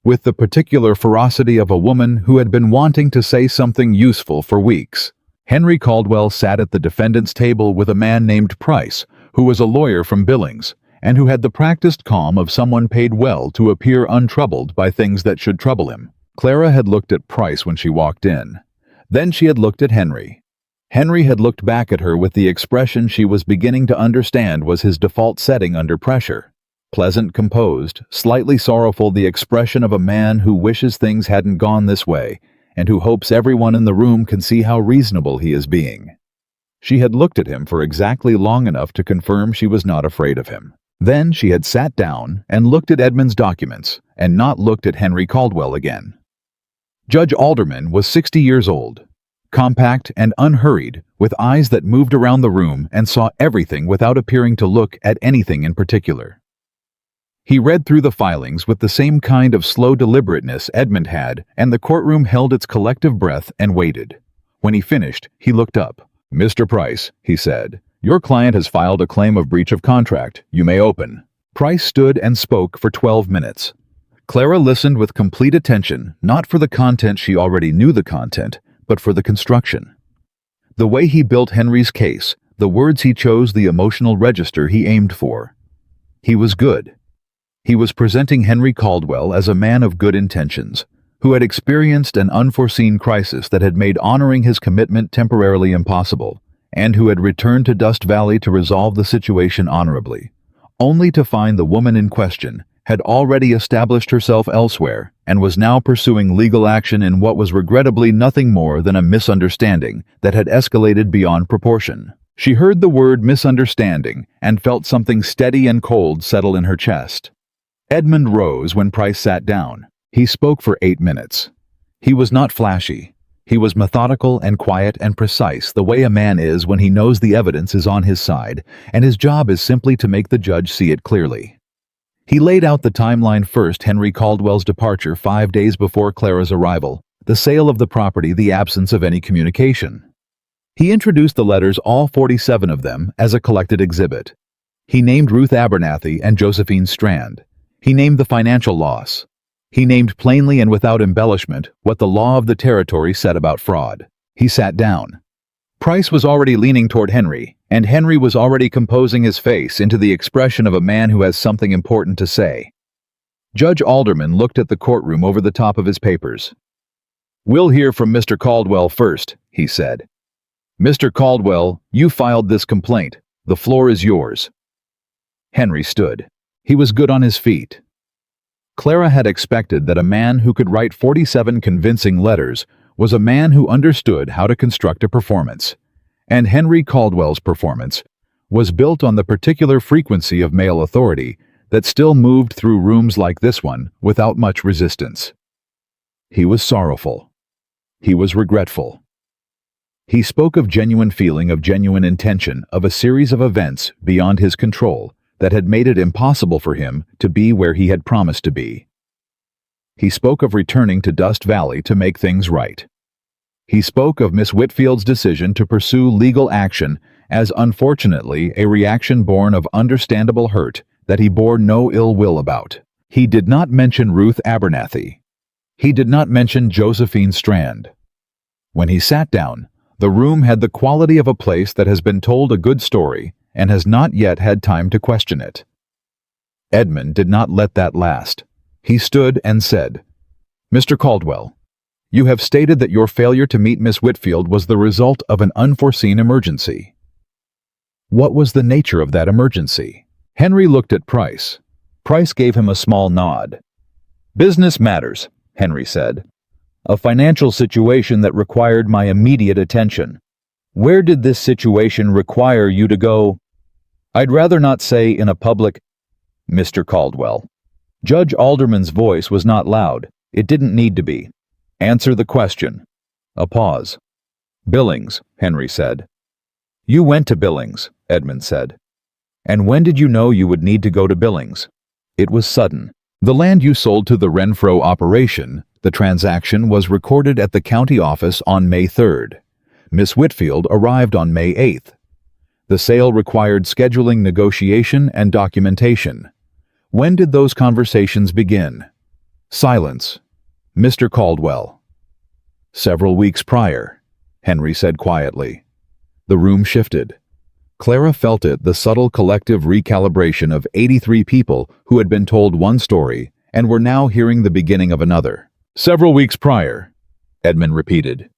with the particular ferocity of a woman who had been wanting to say something useful for weeks. Henry Caldwell sat at the defendant's table with a man named Price, who was a lawyer from Billings, and who had the practiced calm of someone paid well to appear untroubled by things that should trouble him. Clara had looked at Price when she walked in. Then she had looked at Henry. Henry had looked back at her with the expression she was beginning to understand was his default setting under pressure. Pleasant, composed, slightly sorrowful, the expression of a man who wishes things hadn't gone this way, and who hopes everyone in the room can see how reasonable he is being. She had looked at him for exactly long enough to confirm she was not afraid of him. Then she had sat down and looked at Edmund's documents, and not looked at Henry Caldwell again. Judge Alderman was 60 years old, compact and unhurried, with eyes that moved around the room and saw everything without appearing to look at anything in particular. He read through the filings with the same kind of slow deliberateness Edmund had, and the courtroom held its collective breath and waited. When he finished, he looked up. "Mr. Price," he said, "your client has filed a claim of breach of contract. You may open." Price stood and spoke for 12 minutes. Clara listened with complete attention, not for the content, she already knew the content, but for the construction. The way he built Henry's case, the words he chose, the emotional register he aimed for. He was good. He was presenting Henry Caldwell as a man of good intentions, who had experienced an unforeseen crisis that had made honoring his commitment temporarily impossible, and who had returned to Dust Valley to resolve the situation honorably, only to find the woman in question had already established herself elsewhere and was now pursuing legal action in what was regrettably nothing more than a misunderstanding that had escalated beyond proportion. She heard the word misunderstanding and felt something steady and cold settle in her chest. Edmund rose when Price sat down. He spoke for 8 minutes. He was not flashy. He was methodical and quiet and precise, the way a man is when he knows the evidence is on his side, and his job is simply to make the judge see it clearly. He laid out the timeline first: Henry Caldwell's departure 5 days before Clara's arrival, the sale of the property, the absence of any communication. He introduced the letters, all 47 of them, as a collected exhibit. He named Ruth Abernathy and Josephine Strand. He named the financial loss. He named plainly and without embellishment what the law of the territory said about fraud. He sat down. Price was already leaning toward Henry, and Henry was already composing his face into the expression of a man who has something important to say. Judge Alderman looked at the courtroom over the top of his papers. "We'll hear from Mr. Caldwell first," he said. "Mr. Caldwell, you filed this complaint. The floor is yours." Henry stood. He was good on his feet. Clara had expected that a man who could write 47 convincing letters was a man who understood how to construct a performance, and Henry Caldwell's performance was built on the particular frequency of male authority that still moved through rooms like this one without much resistance. He was sorrowful. He was regretful. He spoke of genuine feeling, of genuine intention, of a series of events beyond his control that had made it impossible for him to be where he had promised to be. He spoke of returning to Dust Valley to make things right. He spoke of Miss Whitfield's decision to pursue legal action as, unfortunately, a reaction born of understandable hurt that he bore no ill will about. He did not mention Ruth Abernathy. He did not mention Josephine Strand. When he sat down, the room had the quality of a place that has been told a good story and has not yet had time to question it. Edmund did not let that last. He stood and said, "Mr. Caldwell, you have stated that your failure to meet Miss Whitfield was the result of an unforeseen emergency. What was the nature of that emergency?" Henry looked at Price. Price gave him a small nod. "Business matters," Henry said. "A financial situation that required my immediate attention. Where did this situation require you to go? I'd rather not say in a public—" "Mr. Caldwell." Judge Alderman's voice was not loud. It didn't need to be. "Answer the question." A pause. "Billings," Henry said. "You went to Billings," Edmund said. "And when did you know you would need to go to Billings?" "It was sudden. The land you sold to the Renfro operation, the transaction was recorded at the county office on May 3rd. Miss Whitfield arrived on May 8th. The sale required scheduling negotiation and documentation. When did those conversations begin?" Silence. "Mr. Caldwell." "Several weeks prior," Henry said quietly. The room shifted. Clara felt it, the subtle collective recalibration of 83 people who had been told one story and were now hearing the beginning of another. "Several weeks prior," Edmund repeated.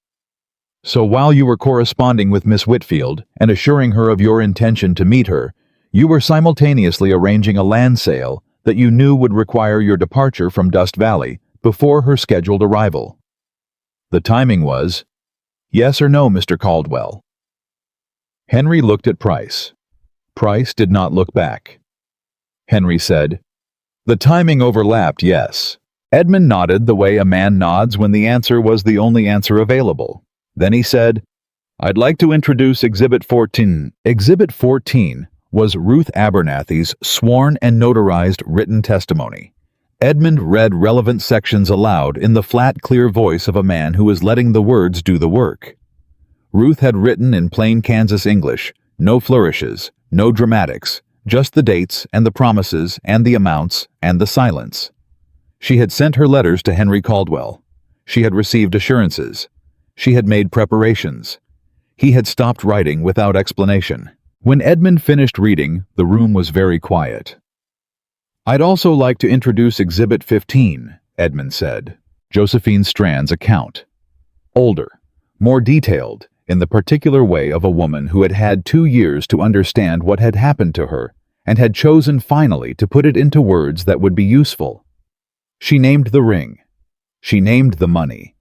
"So while you were corresponding with Miss Whitfield and assuring her of your intention to meet her, you were simultaneously arranging a land sale that you knew would require your departure from Dust Valley before her scheduled arrival. The timing was, yes or no, Mr. Caldwell?" Henry looked at Price. Price did not look back. Henry said, "The timing overlapped, yes." Edmund nodded the way a man nods when the answer was the only answer available. Then he said, "I'd like to introduce Exhibit 14. Exhibit 14 was Ruth Abernathy's sworn and notarized written testimony. Edmund read relevant sections aloud in the flat, clear voice of a man who was letting the words do the work. Ruth had written in plain Kansas English, no flourishes, no dramatics, just the dates and the promises and the amounts and the silence. She had sent her letters to Henry Caldwell. She had received assurances. She had made preparations. He had stopped writing without explanation. When Edmund finished reading, the room was very quiet. "I'd also like to introduce Exhibit 15, Edmund said. Josephine Strand's account. Older, more detailed, in the particular way of a woman who had had 2 years to understand what had happened to her and had chosen finally to put it into words that would be useful. She named the ring. She named the money.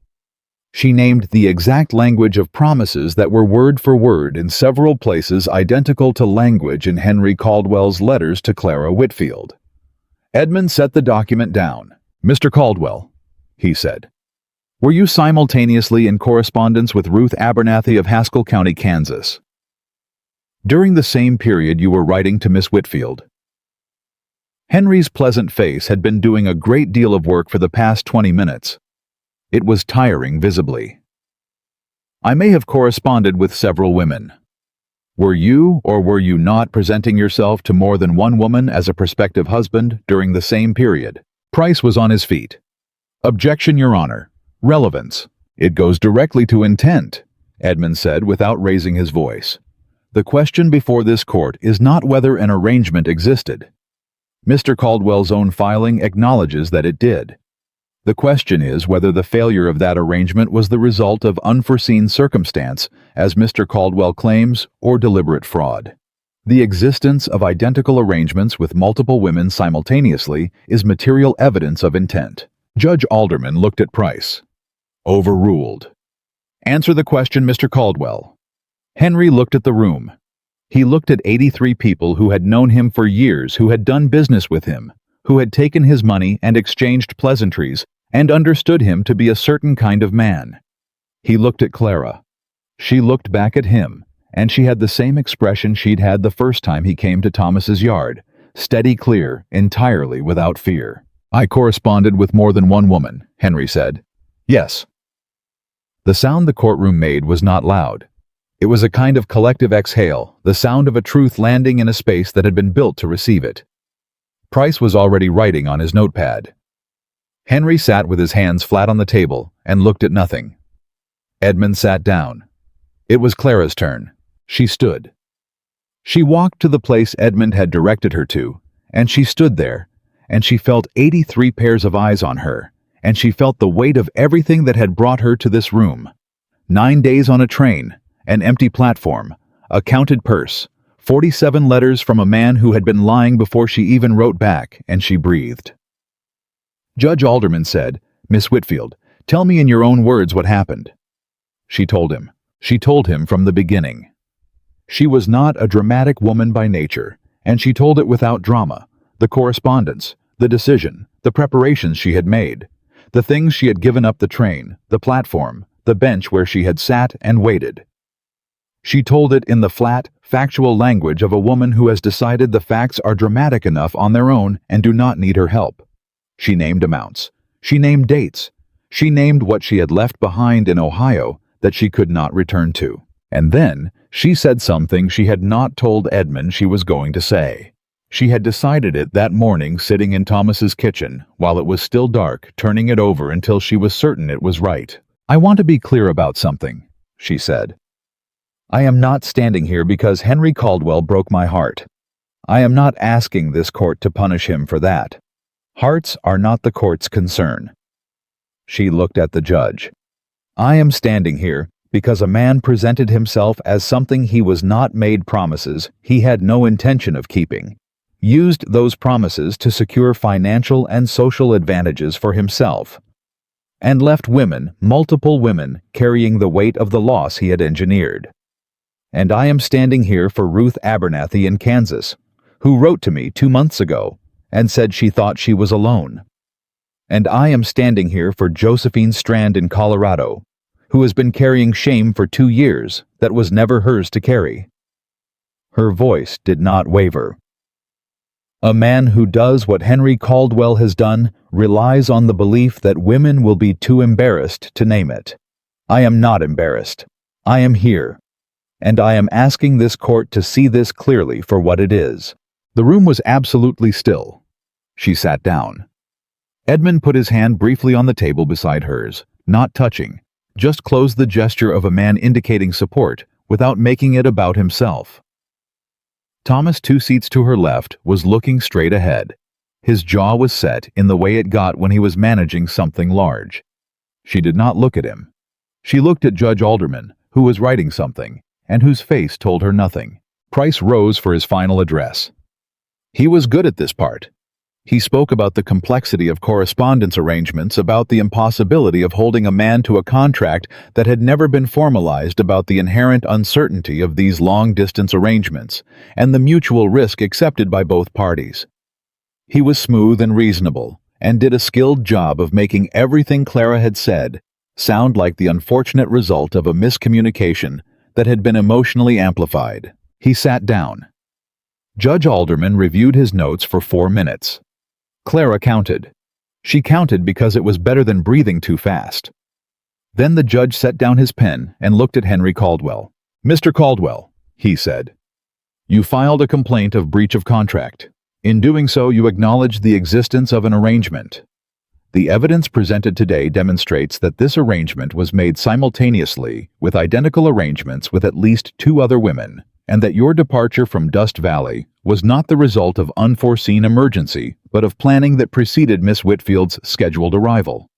She named the exact language of promises that were word for word in several places identical to language in Henry Caldwell's letters to Clara Whitfield. Edmund set the document down. "Mr. Caldwell," he said, "were you simultaneously in correspondence with Ruth Abernathy of Haskell County, Kansas? During the same period you were writing to Miss Whitfield?" Henry's pleasant face had been doing a great deal of work for the past 20 minutes. It was tiring visibly. "I may have corresponded with several women. Were you or were you not presenting yourself to more than one woman as a prospective husband during the same period?" Price was on his feet. "Objection, Your Honor. Relevance. It goes directly to intent," Edmund said without raising his voice. "The question before this court is not whether an arrangement existed. Mr. Caldwell's own filing acknowledges that it did. The question is whether the failure of that arrangement was the result of unforeseen circumstance, as Mr. Caldwell claims, or deliberate fraud. The existence of identical arrangements with multiple women simultaneously is material evidence of intent." Judge Alderman looked at Price. "Overruled." "Answer the question, Mr. Caldwell." Henry looked at the room. He looked at 83 people who had known him for years, who had done business with him, who had taken his money and exchanged pleasantries, and understood him to be a certain kind of man. He looked at Clara. She looked back at him, and she had the same expression she'd had the first time he came to Thomas's yard, steady, clear, entirely without fear. "I corresponded with more than one woman," Henry said. "Yes." The sound the courtroom made was not loud. It was a kind of collective exhale, the sound of a truth landing in a space that had been built to receive it. Price was already writing on his notepad. Henry sat with his hands flat on the table and looked at nothing. Edmund sat down. It was Clara's turn. She stood. She walked to the place Edmund had directed her to, and she stood there, and she felt 83 pairs of eyes on her, and she felt the weight of everything that had brought her to this room. 9 days on a train, an empty platform, a counted purse, 47 letters from a man who had been lying before she even wrote back, and she breathed. Judge Alderman said, "Miss Whitfield, tell me in your own words what happened." She told him. She told him from the beginning. She was not a dramatic woman by nature, and she told it without drama, the correspondence, the decision, the preparations she had made, the things she had given up, the train, the platform, the bench where she had sat and waited. She told it in the flat, factual language of a woman who has decided the facts are dramatic enough on their own and do not need her help. She named amounts. She named dates. She named what she had left behind in Ohio that she could not return to. And then she said something she had not told Edmund she was going to say. She had decided it that morning sitting in Thomas's kitchen while it was still dark, turning it over until she was certain it was right. "I want to be clear about something," she said. "I am not standing here because Henry Caldwell broke my heart. I am not asking this court to punish him for that. Hearts are not the court's concern." She looked at the judge. "I am standing here because a man presented himself as something he was not, made promises he had no intention of keeping, used those promises to secure financial and social advantages for himself, and left women, multiple women, carrying the weight of the loss he had engineered. And I am standing here for Ruth Abernathy in Kansas, who wrote to me 2 months ago and said she thought she was alone. And I am standing here for Josephine Strand in Colorado, who has been carrying shame for 2 years that was never hers to carry." Her voice did not waver. "A man who does what Henry Caldwell has done relies on the belief that women will be too embarrassed to name it. I am not embarrassed. I am here. And I am asking this court to see this clearly for what it is." The room was absolutely still. She sat down. Edmund put his hand briefly on the table beside hers, not touching, just closed the gesture of a man indicating support without making it about himself. Thomas, 2 seats to her left, was looking straight ahead. His jaw was set in the way it got when he was managing something large. She did not look at him. She looked at Judge Alderman, who was writing something, and whose face told her nothing. Price rose for his final address. He was good at this part. He spoke about the complexity of correspondence arrangements, about the impossibility of holding a man to a contract that had never been formalized, about the inherent uncertainty of these long-distance arrangements, and the mutual risk accepted by both parties. He was smooth and reasonable, and did a skilled job of making everything Clara had said sound like the unfortunate result of a miscommunication that had been emotionally amplified. He sat down. Judge Alderman reviewed his notes for 4 minutes. Clara counted. She counted because it was better than breathing too fast. Then the judge set down his pen and looked at Henry Caldwell. "Mr. Caldwell," he said, "you filed a complaint of breach of contract. In doing so, you acknowledged the existence of an arrangement. The evidence presented today demonstrates that this arrangement was made simultaneously with identical arrangements with at least 2 other women, and that your departure from Dust Valley was not the result of unforeseen emergency, but of planning that preceded Miss Whitfield's scheduled arrival.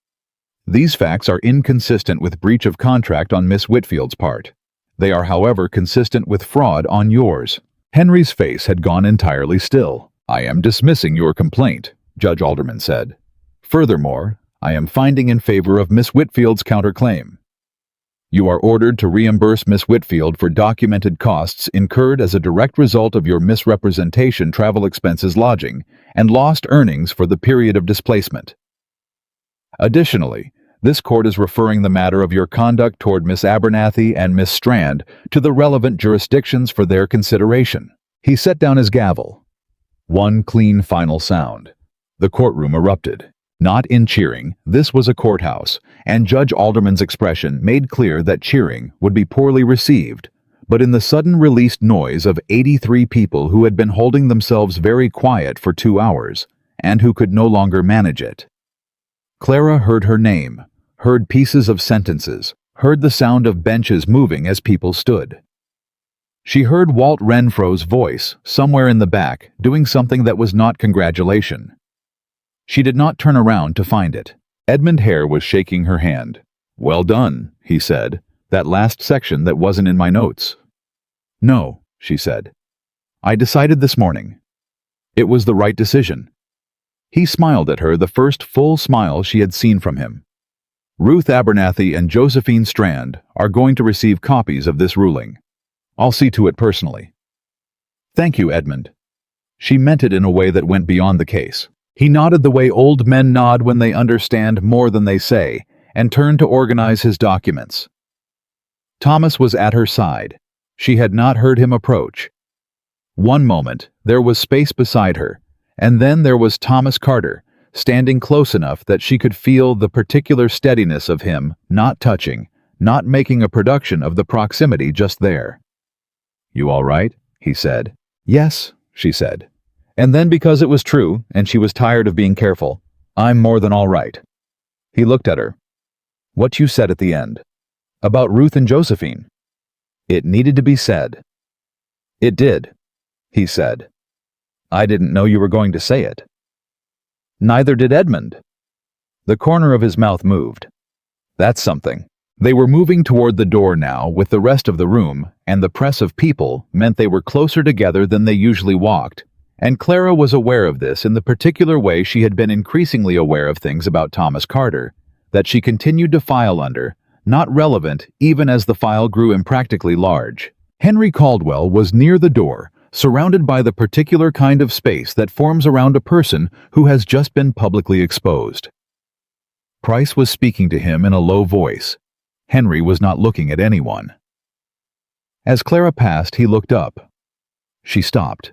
These facts are inconsistent with breach of contract on Miss Whitfield's part. They are, however, consistent with fraud on yours." Henry's face had gone entirely still. "I am dismissing your complaint," Judge Alderman said. "Furthermore, I am finding in favor of Miss Whitfield's counterclaim. You are ordered to reimburse Miss Whitfield for documented costs incurred as a direct result of your misrepresentation, travel expenses, lodging, and lost earnings for the period of displacement. Additionally, this court is referring the matter of your conduct toward Miss Abernathy and Miss Strand to the relevant jurisdictions for their consideration." He set down his gavel. One clean final sound. The courtroom erupted. Not in cheering, this was a courthouse, and Judge Alderman's expression made clear that cheering would be poorly received, but in the sudden released noise of 83 people who had been holding themselves very quiet for 2 hours, and who could no longer manage it. Clara heard her name, heard pieces of sentences, heard the sound of benches moving as people stood. She heard Walt Renfro's voice, somewhere in the back, doing something that was not congratulation. She did not turn around to find it. Edmund Hare was shaking her hand. "Well done," he said. "That last section that wasn't in my notes." "No," she said. "I decided this morning. It was the right decision." He smiled at her, the first full smile she had seen from him. "Ruth Abernathy and Josephine Strand are going to receive copies of this ruling. I'll see to it personally." "Thank you, Edmund." She meant it in a way that went beyond the case. He nodded the way old men nod when they understand more than they say, and turned to organize his documents. Thomas was at her side. She had not heard him approach. One moment, there was space beside her, and then there was Thomas Carter, standing close enough that she could feel the particular steadiness of him, not touching, not making a production of the proximity just there. "You all right?" he said. "Yes," she said. And then, because it was true, and she was tired of being careful, "I'm more than all right." He looked at her. "What you said at the end. About Ruth and Josephine. It needed to be said." "It did," he said. "I didn't know you were going to say it." "Neither did Edmund." The corner of his mouth moved. "That's something." They were moving toward the door now with the rest of the room, and the press of people meant they were closer together than they usually walked, and Clara was aware of this in the particular way she had been increasingly aware of things about Thomas Carter, that she continued to file under, not relevant even as the file grew impractically large. Henry Caldwell was near the door, surrounded by the particular kind of space that forms around a person who has just been publicly exposed. Price was speaking to him in a low voice. Henry was not looking at anyone. As Clara passed, he looked up. She stopped.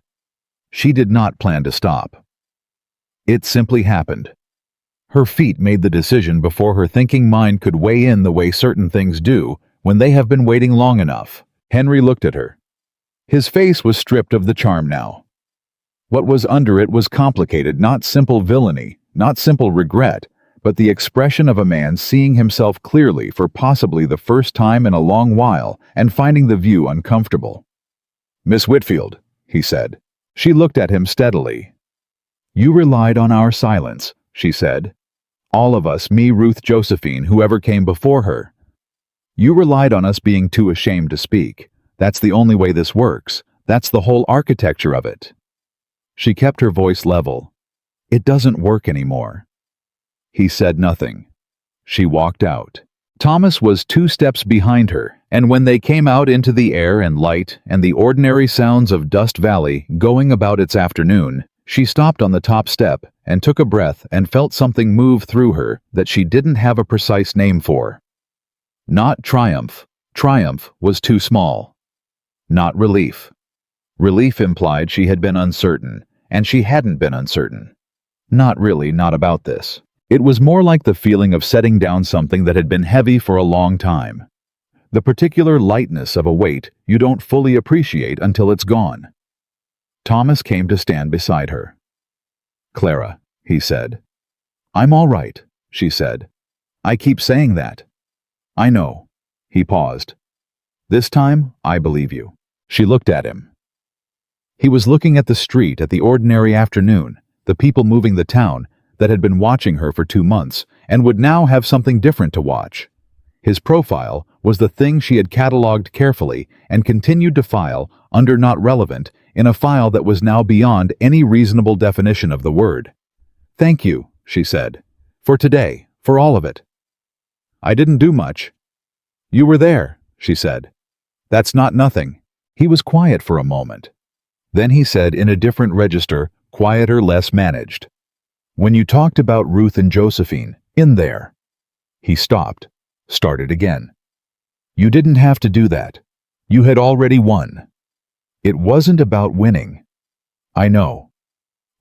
She did not plan to stop. It simply happened. Her feet made the decision before her thinking mind could weigh in the way certain things do when they have been waiting long enough. Henry looked at her. His face was stripped of the charm now. What was under it was complicated, not simple villainy, not simple regret, but the expression of a man seeing himself clearly for possibly the first time in a long while and finding the view uncomfortable. "Miss Whitfield," he said. She looked at him steadily. "You relied on our silence," she said. "All of us, me, Ruth, Josephine, whoever came before her. You relied on us being too ashamed to speak. That's the only way this works. That's the whole architecture of it." She kept her voice level. "It doesn't work anymore." He said nothing. She walked out. Thomas was 2 steps behind her, and when they came out into the air and light and the ordinary sounds of Dust Valley going about its afternoon, she stopped on the top step and took a breath and felt something move through her that she didn't have a precise name for. Not triumph. Triumph was too small. Not relief. Relief implied she had been uncertain, and she hadn't been uncertain. Not really, not about this. It was more like the feeling of setting down something that had been heavy for a long time. The particular lightness of a weight you don't fully appreciate until it's gone. Thomas came to stand beside her. "Clara," he said. "I'm all right," she said. "I keep saying that." "I know." He paused. "This time, I believe you." She looked at him. He was looking at the street, at the ordinary afternoon, the people moving the town, that had been watching her for 2 months, and would now have something different to watch. His profile was the thing she had catalogued carefully and continued to file, under not relevant, in a file that was now beyond any reasonable definition of the word. "Thank you," she said, "for today, for all of it." "I didn't do much." "You were there," she said. "That's not nothing." He was quiet for a moment. Then he said in a different register, quieter, less managed. "When you talked about Ruth and Josephine, in there." He stopped, started again. "You didn't have to do that. You had already won. It wasn't about winning." "I know."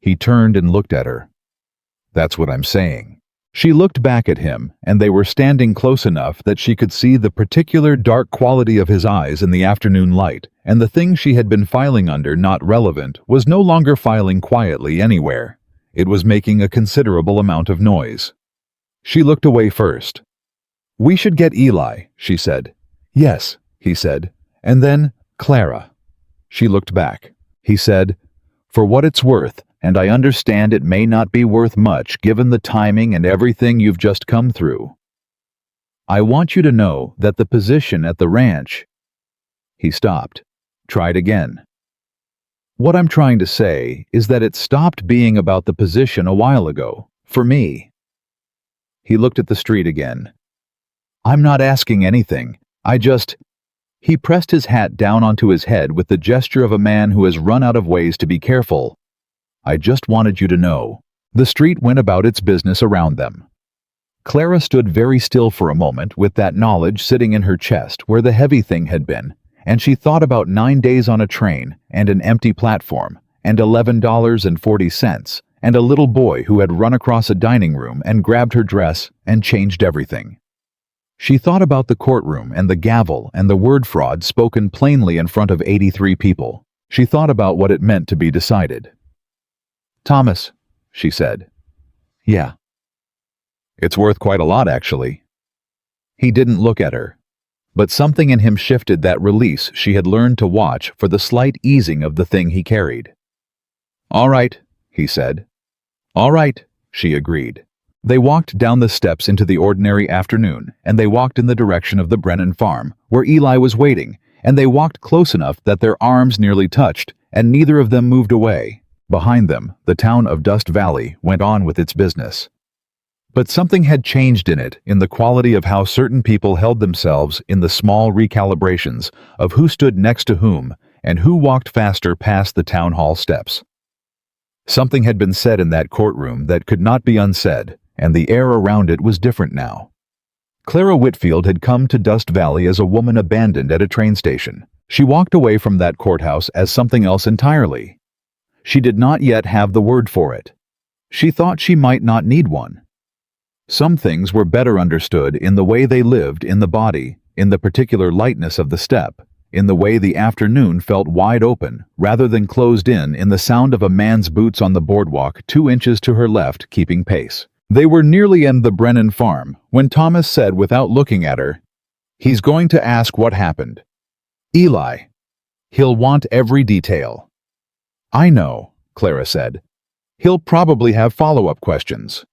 He turned and looked at her. "That's what I'm saying." She looked back at him, and they were standing close enough that she could see the particular dark quality of his eyes in the afternoon light, and the thing she had been filing under not relevant was no longer filing quietly anywhere. It was making a considerable amount of noise. She looked away first. "We should get Eli," she said. "Yes," he said. And then, "Clara." She looked back. He said, "For what it's worth, and I understand it may not be worth much given the timing and everything you've just come through, I want you to know that the position at the ranch—" He stopped. Tried again. "What I'm trying to say is that it stopped being about the position a while ago, for me." He looked at the street again. "I'm not asking anything. I just—" He pressed his hat down onto his head with the gesture of a man who has run out of ways to be careful. "I just wanted you to know." The street went about its business around them. Clara stood very still for a moment with that knowledge sitting in her chest where the heavy thing had been, and she thought about 9 days on a train and an empty platform and $11.40 and a little boy who had run across a dining room and grabbed her dress and changed everything. She thought about the courtroom and the gavel and the word fraud spoken plainly in front of 83 people. She thought about what it meant to be decided. "Thomas," she said. "Yeah." "It's worth quite a lot, actually." He didn't look at her, but something in him shifted that release she had learned to watch for the slight easing of the thing he carried. "All right," he said. "All right," she agreed. They walked down the steps into the ordinary afternoon, and they walked in the direction of the Brennan farm, where Eli was waiting, and they walked close enough that their arms nearly touched, and neither of them moved away. Behind them, the town of Dust Valley went on with its business. But something had changed in it, in the quality of how certain people held themselves in the small recalibrations of who stood next to whom and who walked faster past the town hall steps. Something had been said in that courtroom that could not be unsaid, and the air around it was different now. Clara Whitfield had come to Dust Valley as a woman abandoned at a train station. She walked away from that courthouse as something else entirely. She did not yet have the word for it. She thought she might not need one. Some things were better understood in the way they lived in the body, in the particular lightness of the step, in the way the afternoon felt wide open rather than closed in the sound of a man's boots on the boardwalk 2 inches to her left keeping pace. They were nearly in the Brennan farm when Thomas said without looking at her, "He's going to ask what happened. Eli. He'll want every detail." "I know," Clara said. "He'll probably have follow-up questions.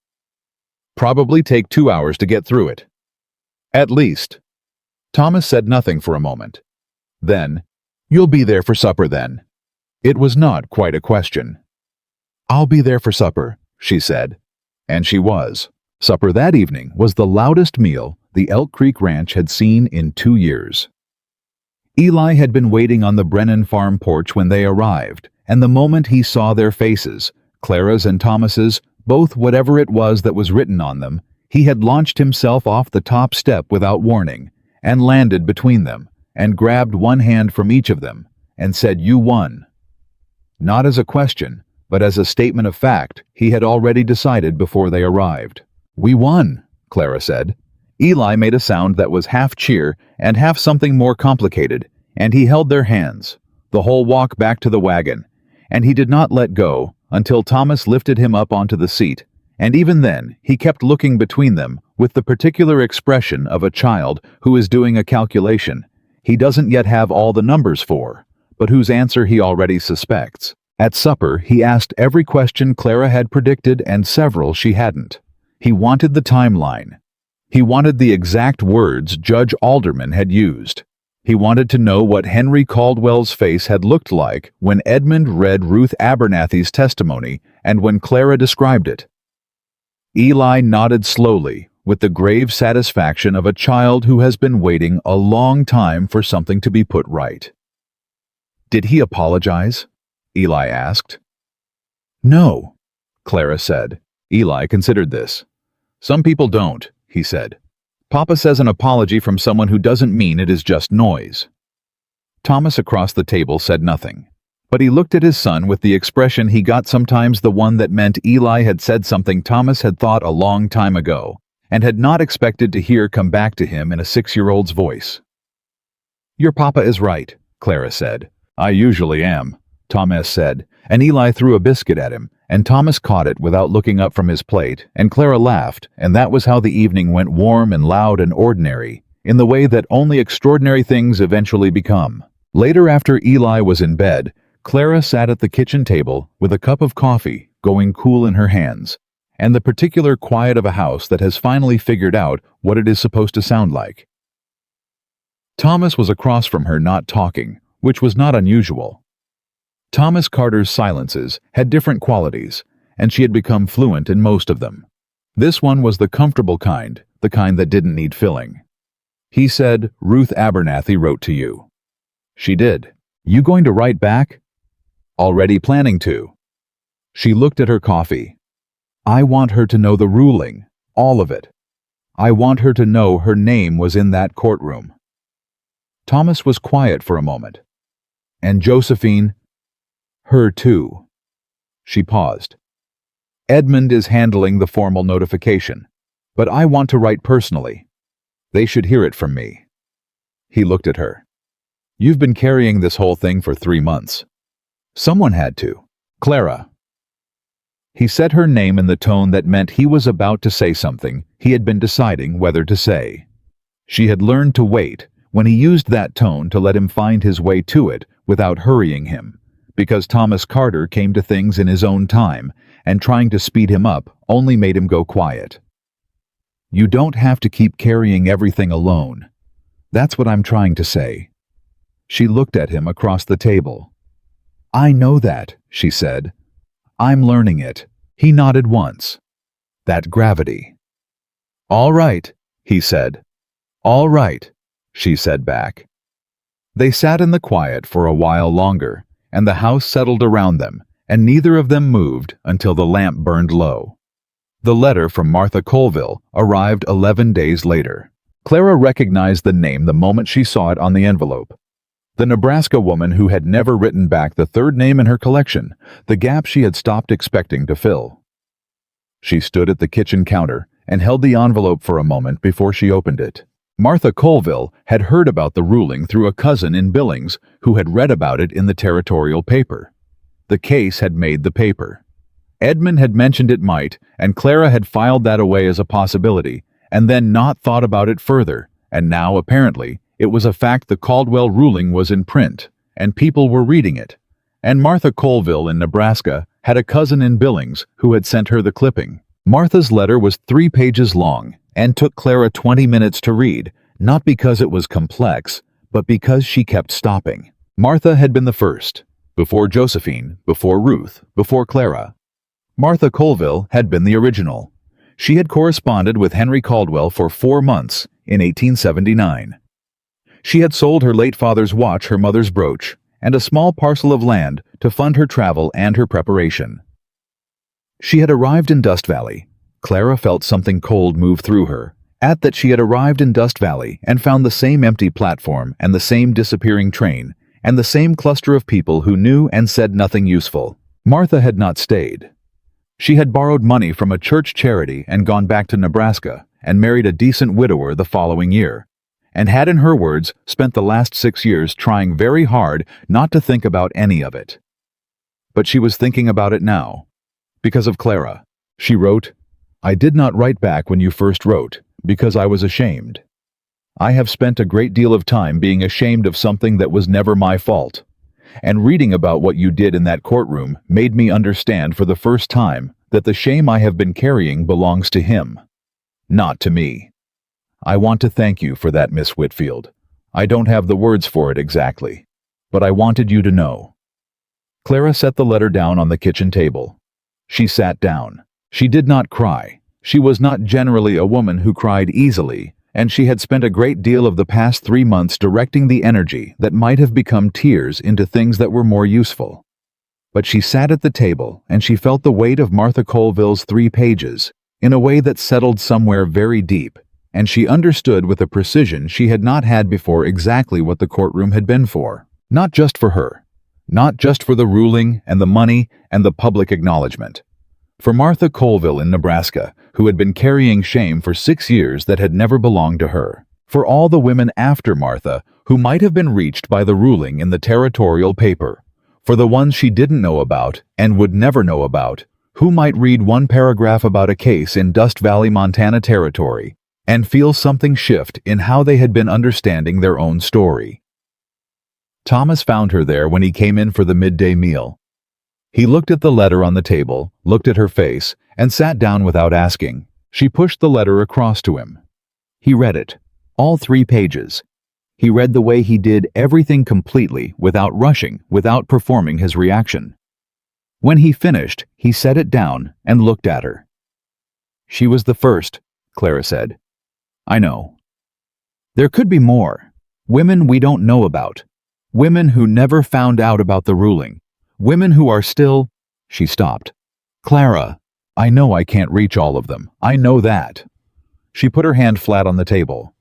Probably take 2 hours to get through it. At least." Thomas said nothing for a moment. Then, "You'll be there for supper then." It was not quite a question. "I'll be there for supper," she said. And she was. Supper that evening was the loudest meal the Elk Creek Ranch had seen in 2 years. Eli had been waiting on the Brennan farm porch when they arrived, and the moment he saw their faces, Clara's and Thomas's, both whatever it was that was written on them, he had launched himself off the top step without warning, and landed between them, and grabbed one hand from each of them, and said, "You won." Not as a question, but as a statement of fact he had already decided before they arrived. "We won," Clara said. Eli made a sound that was half cheer and half something more complicated, and he held their hands, the whole walk back to the wagon, and he did not let go until Thomas lifted him up onto the seat, and even then he kept looking between them with the particular expression of a child who is doing a calculation he doesn't yet have all the numbers for, but whose answer he already suspects. At supper, he asked every question Clara had predicted and several she hadn't. He wanted the timeline. He wanted the exact words Judge Alderman had used. He wanted to know what Henry Caldwell's face had looked like when Edmund read Ruth Abernathy's testimony and when Clara described it. Eli nodded slowly, with the grave satisfaction of a child who has been waiting a long time for something to be put right. "Did he apologize?" Eli asked. "No," Clara said. Eli considered this. "Some people don't," he said. "Papa says an apology from someone who doesn't mean it is just noise." Thomas across the table said nothing. But he looked at his son with the expression he got sometimes, the one that meant Eli had said something Thomas had thought a long time ago, and had not expected to hear come back to him in a 6-year-old's voice. "Your papa is right," Clara said. "I usually am," Thomas said, and Eli threw a biscuit at him, and Thomas caught it without looking up from his plate, and Clara laughed, and that was how the evening went, warm and loud and ordinary, in the way that only extraordinary things eventually become. Later, after Eli was in bed, Clara sat at the kitchen table with a cup of coffee going cool in her hands, and the particular quiet of a house that has finally figured out what it is supposed to sound like. Thomas was across from her, not talking, which was not unusual. Thomas Carter's silences had different qualities, and she had become fluent in most of them. This one was the comfortable kind, the kind that didn't need filling. He said, "Ruth Abernathy wrote to you." She did. "You going to write back?" "Already planning to." She looked at her coffee. "I want her to know the ruling, all of it. I want her to know her name was in that courtroom." Thomas was quiet for a moment. "And Josephine?" "Her too." She paused. "Edmund is handling the formal notification, but I want to write personally. They should hear it from me." He looked at her. "You've been carrying this whole thing for 3 months. Someone had to. Clara." He said her name in the tone that meant he was about to say something he had been deciding whether to say. She had learned to wait when he used that tone to let him find his way to it without hurrying him, because Thomas Carter came to things in his own time, and trying to speed him up only made him go quiet. "You don't have to keep carrying everything alone. That's what I'm trying to say." She looked at him across the table. "I know that," she said. "I'm learning it." He nodded once. "That gravity." "All right," he said. "All right," she said back. They sat in the quiet for a while longer, and the house settled around them, and neither of them moved until the lamp burned low. The letter from Martha Colville arrived 11 days later. Clara recognized the name the moment she saw it on the envelope. The Nebraska woman who had never written back, the third name in her collection, the gap she had stopped expecting to fill. She stood at the kitchen counter and held the envelope for a moment before she opened it. Martha Colville had heard about the ruling through a cousin in Billings who had read about it in the territorial paper. The case had made the paper. Edmund had mentioned it might, and Clara had filed that away as a possibility, and then not thought about it further, and now, apparently, it was a fact the Caldwell ruling was in print, and people were reading it. And Martha Colville in Nebraska had a cousin in Billings who had sent her the clipping. Martha's letter was 3 pages long, and took Clara 20 minutes to read, not because it was complex, but because she kept stopping. Martha had been the first, before Josephine, before Ruth, before Clara. Martha Colville had been the original. She had corresponded with Henry Caldwell for 4 months in 1879. She had sold her late father's watch, her mother's brooch, and a small parcel of land to fund her travel and her preparation. She had arrived in Dust Valley. Clara felt something cold move through her, at that she had arrived in Dust Valley and found the same empty platform and the same disappearing train and the same cluster of people who knew and said nothing useful. Martha had not stayed. She had borrowed money from a church charity and gone back to Nebraska and married a decent widower the following year, and had, in her words, spent the last 6 years trying very hard not to think about any of it. But she was thinking about it now. Because of Clara. She wrote, "I did not write back when you first wrote, because I was ashamed. I have spent a great deal of time being ashamed of something that was never my fault. And reading about what you did in that courtroom made me understand for the first time that the shame I have been carrying belongs to him, not to me. I want to thank you for that, Miss Whitfield. I don't have the words for it exactly, but I wanted you to know." Clara set the letter down on the kitchen table. She sat down. She did not cry. She was not generally a woman who cried easily, and she had spent a great deal of the past 3 months directing the energy that might have become tears into things that were more useful. But she sat at the table, and she felt the weight of Martha Colville's 3 pages in a way that settled somewhere very deep, and she understood with a precision she had not had before exactly what the courtroom had been for. Not just for her, Not just for the ruling and the money and the public acknowledgement. For Martha Colville in Nebraska, who had been carrying shame for 6 years that had never belonged to her. For all the women after Martha who might have been reached by the ruling in the territorial paper. For the ones she didn't know about and would never know about, who might read one paragraph about a case in Dust Valley, Montana territory and feel something shift in how they had been understanding their own story. Thomas found her there when he came in for the midday meal. He looked at the letter on the table, looked at her face, and sat down without asking. She pushed the letter across to him. He read it, all 3 pages. He read the way he did everything completely, without rushing, without performing his reaction. When he finished, he set it down and looked at her. "She was the first," Clara said. "I know. There could be more. Women we don't know about. Women who never found out about the ruling. Women who are still—" She stopped. "Clara, I know I can't reach all of them. I know that." She put her hand flat on the table.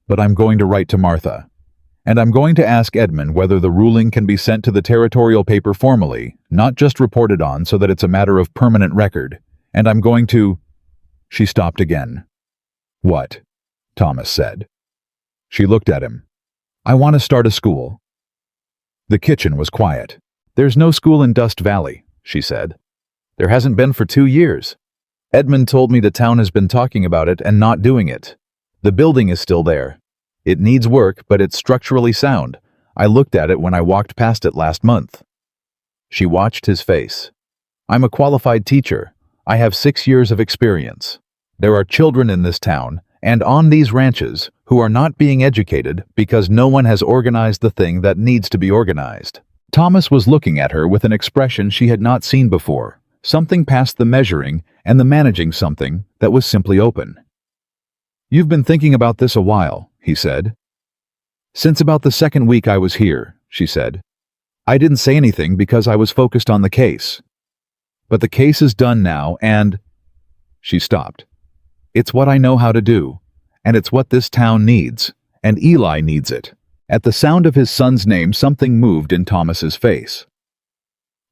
"But I'm going to write to Martha. And I'm going to ask Edmund whether the ruling can be sent to the territorial paper formally, not just reported on so that it's a matter of permanent record. And I'm going to—" She stopped again. "What?" Thomas said. She looked at him. "I want to start a school." The kitchen was quiet. "There's no school in Dust Valley," she said. "There hasn't been for 2 years. Edmund told me the town has been talking about it and not doing it. The building is still there. It needs work, but it's structurally sound. I looked at it when I walked past it last month." She watched his face. "I'm a qualified teacher. I have 6 years of experience. There are children in this town and on these ranches who are not being educated because no one has organized the thing that needs to be organized." Thomas was looking at her with an expression she had not seen before, something past the measuring and the managing, something that was simply open. "You've been thinking about this a while," he said. "Since about the 2nd week I was here," she said. "I didn't say anything because I was focused on the case. But the case is done now and—" She stopped. "It's what I know how to do, and it's what this town needs, and Eli needs it." At the sound of his son's name, something moved in Thomas's face.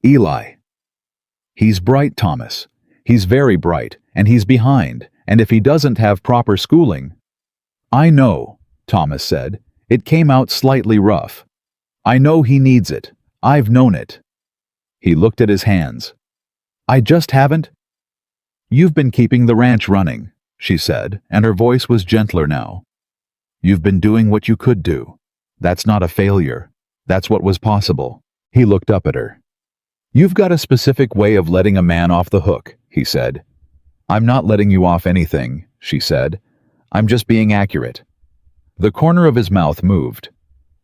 "Eli. He's bright, Thomas. He's very bright, and he's behind, and if he doesn't have proper schooling—" "I know," Thomas said. It came out slightly rough. "I know he needs it. I've known it." He looked at his hands. "I just haven't—" "You've been keeping the ranch running," she said, and her voice was gentler now. "You've been doing what you could do. That's not a failure. That's what was possible." He looked up at her. "You've got a specific way of letting a man off the hook," he said. "I'm not letting you off anything," she said. "I'm just being accurate." The corner of his mouth moved.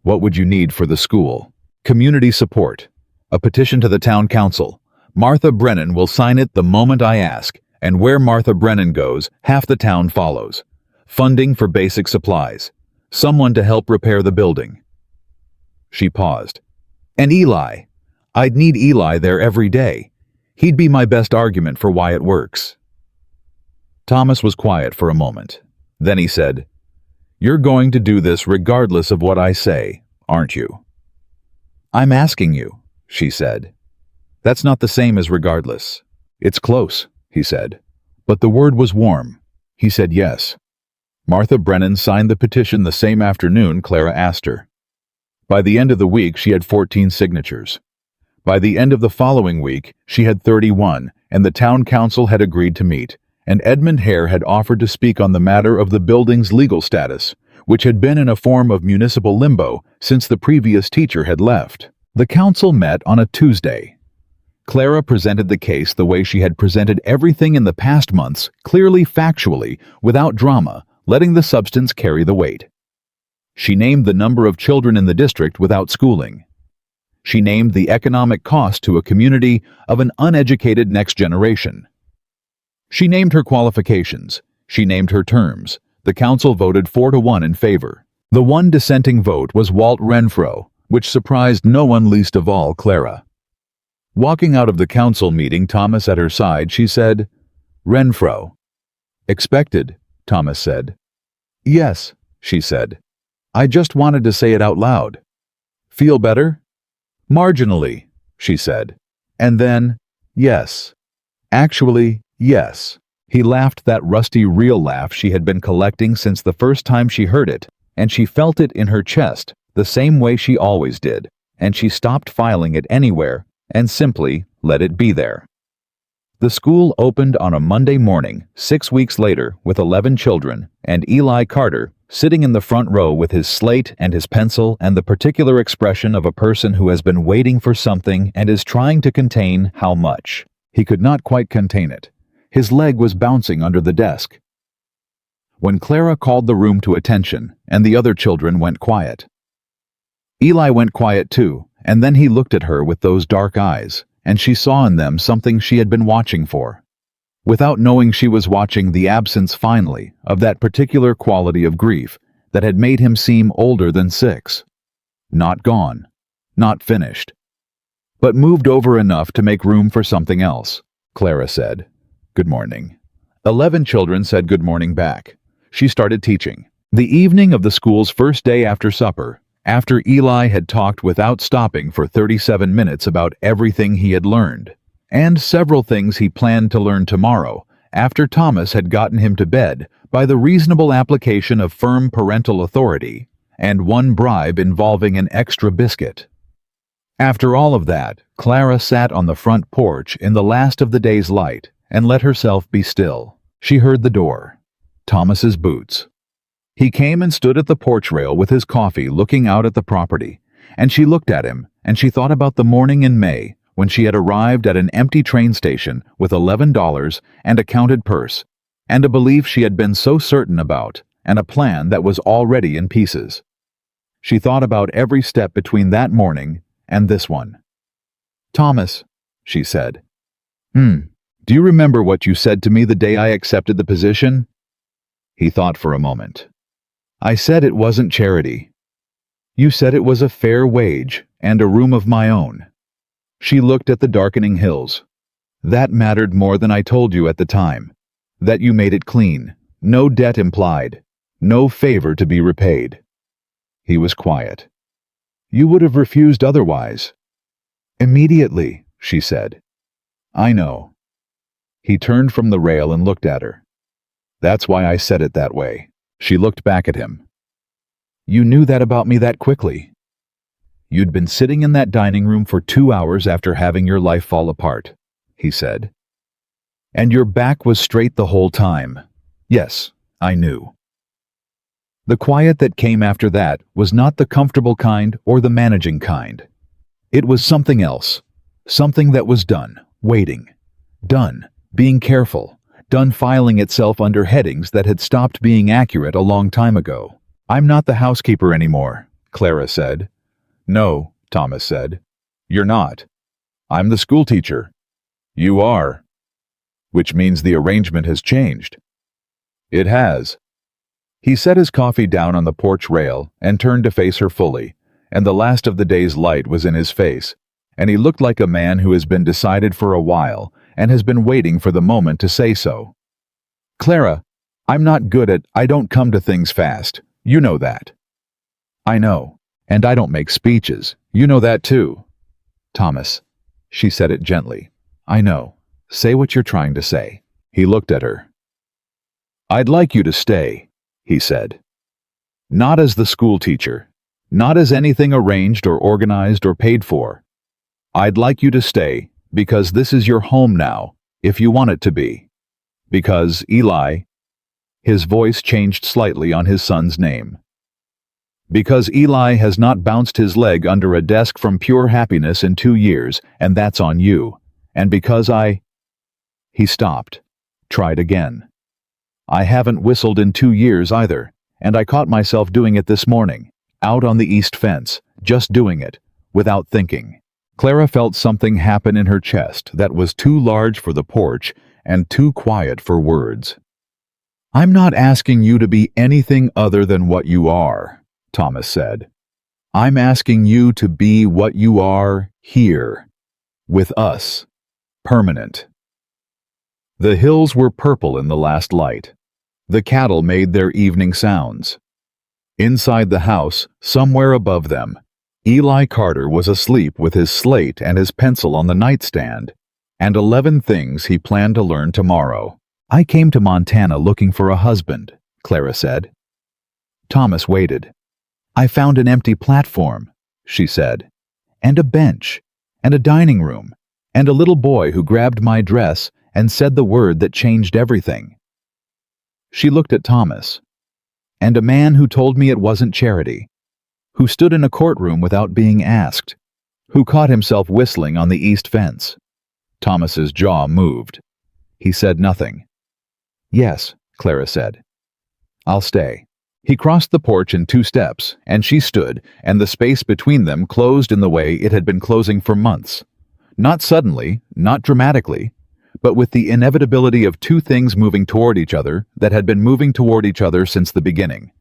"What would you need for the school?" "Community support. A petition to the town council. Martha Brennan will sign it the moment I ask, and where Martha Brennan goes, half the town follows. Funding for basic supplies. Someone to help repair the building." She paused. "And Eli. I'd need Eli there every day. He'd be my best argument for why it works." Thomas was quiet for a moment. Then he said, "You're going to do this regardless of what I say, aren't you?" "I'm asking you," she said. "That's not the same as regardless." "It's close," he said. But the word was warm. He said yes. Martha Brennan signed the petition the same afternoon Clara asked her. By the end of the week, she had 14 signatures. By the end of the following week, she had 31, and the town council had agreed to meet, and Edmund Hare had offered to speak on the matter of the building's legal status, which had been in a form of municipal limbo since the previous teacher had left. The council met on a Tuesday. Clara presented the case the way she had presented everything in the past months, clearly, factually, without drama, letting the substance carry the weight. She named the number of children in the district without schooling. She named the economic cost to a community of an uneducated next generation. She named her qualifications. She named her terms. The council voted 4-1 in favor. The one dissenting vote was Walt Renfro, which surprised no one, least of all Clara. Walking out of the council meeting, Thomas at her side, she said, "Renfro." "Expected," Thomas said. "Yes," she said. "I just wanted to say it out loud." "Feel better?" Marginally, she said. And then, yes. Actually, yes. He laughed that rusty real laugh she had been collecting since the first time she heard it, and she felt it in her chest, the same way she always did, and she stopped filing it anywhere and simply let it be there. The school opened on a Monday morning, 6 weeks later, with 11 children, and Eli Carter, sitting in the front row with his slate and his pencil and the particular expression of a person who has been waiting for something and is trying to contain how much. He could not quite contain it. His leg was bouncing under the desk. When Clara called the room to attention, and the other children went quiet. Eli went quiet too, and then he looked at her with those dark eyes, and she saw in them something she had been watching for. Without knowing she was watching the absence finally of that particular quality of grief that had made him seem older than 6. Not gone, not finished, but moved over enough to make room for something else. Clara said, "Good morning." 11 children said good morning back. She started teaching. The evening of the school's first day after supper, after Eli had talked without stopping for 37 minutes about everything he had learned, and several things he planned to learn tomorrow, after Thomas had gotten him to bed by the reasonable application of firm parental authority, and one bribe involving an extra biscuit. After all of that, Clara sat on the front porch in the last of the day's light and let herself be still. She heard the door. Thomas's boots. He came and stood at the porch rail with his coffee looking out at the property, and she looked at him, and she thought about the morning in May when she had arrived at an empty train station with $11 and a counted purse, and a belief she had been so certain about, and a plan that was already in pieces. She thought about every step between that morning and this one. "Thomas," she said. Do you remember what you said to me the day I accepted the position?" He thought for a moment. "I said it wasn't charity. You said it was a fair wage and a room of my own." She looked at the darkening hills. "That mattered more than I told you at the time. That you made it clean, no debt implied, no favor to be repaid." He was quiet. "You would have refused otherwise." "Immediately," she said. "I know." He turned from the rail and looked at her. "That's why I said it that way." She looked back at him. "You knew that about me that quickly." "You'd been sitting in that dining room for 2 hours after having your life fall apart," he said. "And your back was straight the whole time." "Yes, I knew." The quiet that came after that was not the comfortable kind or the managing kind. It was something else, something that was done, waiting, done, being careful, done filing itself under headings that had stopped being accurate a long time ago. "I'm not the housekeeper anymore," Clara said. "No," Thomas said. "You're not. I'm the schoolteacher." "You are." "Which means the arrangement has changed." "It has." He set his coffee down on the porch rail and turned to face her fully, and the last of the day's light was in his face, and he looked like a man who has been decided for a while and has been waiting for the moment to say so. "Clara, I'm not good at I don't come to things fast. You know that." "I know. And I don't make speeches. You know that too." "Thomas," she said it gently. "I know. Say what you're trying to say." He looked at her. "I'd like you to stay," he said. "Not as the school teacher. Not as anything arranged or organized or paid for. I'd like you to stay because this is your home now, if you want it to be. Because, Eli," his voice changed slightly on his son's name, "because Eli has not bounced his leg under a desk from pure happiness in 2 years, and that's on you. And because He stopped, tried again. "I haven't whistled in 2 years either, and I caught myself doing it this morning, out on the east fence, just doing it, without thinking." Clara felt something happen in her chest that was too large for the porch and too quiet for words. "I'm not asking you to be anything other than what you are," Thomas said. "I'm asking you to be what you are here, with us, permanent." The hills were purple in the last light. The cattle made their evening sounds. Inside the house, somewhere above them, Eli Carter was asleep with his slate and his pencil on the nightstand, and 11 things he planned to learn tomorrow. "I came to Montana looking for a husband," Clara said. Thomas waited. "I found an empty platform," she said, "and a bench, and a dining room, and a little boy who grabbed my dress and said the word that changed everything." She looked at Thomas. "And a man who told me it wasn't charity, who stood in a courtroom without being asked, who caught himself whistling on the east fence." Thomas's jaw moved. He said nothing. "Yes," Clara said. "I'll stay." He crossed the porch in 2 steps, and she stood, and the space between them closed in the way it had been closing for months. Not suddenly, not dramatically, but with the inevitability of 2 things moving toward each other that had been moving toward each other since the beginning.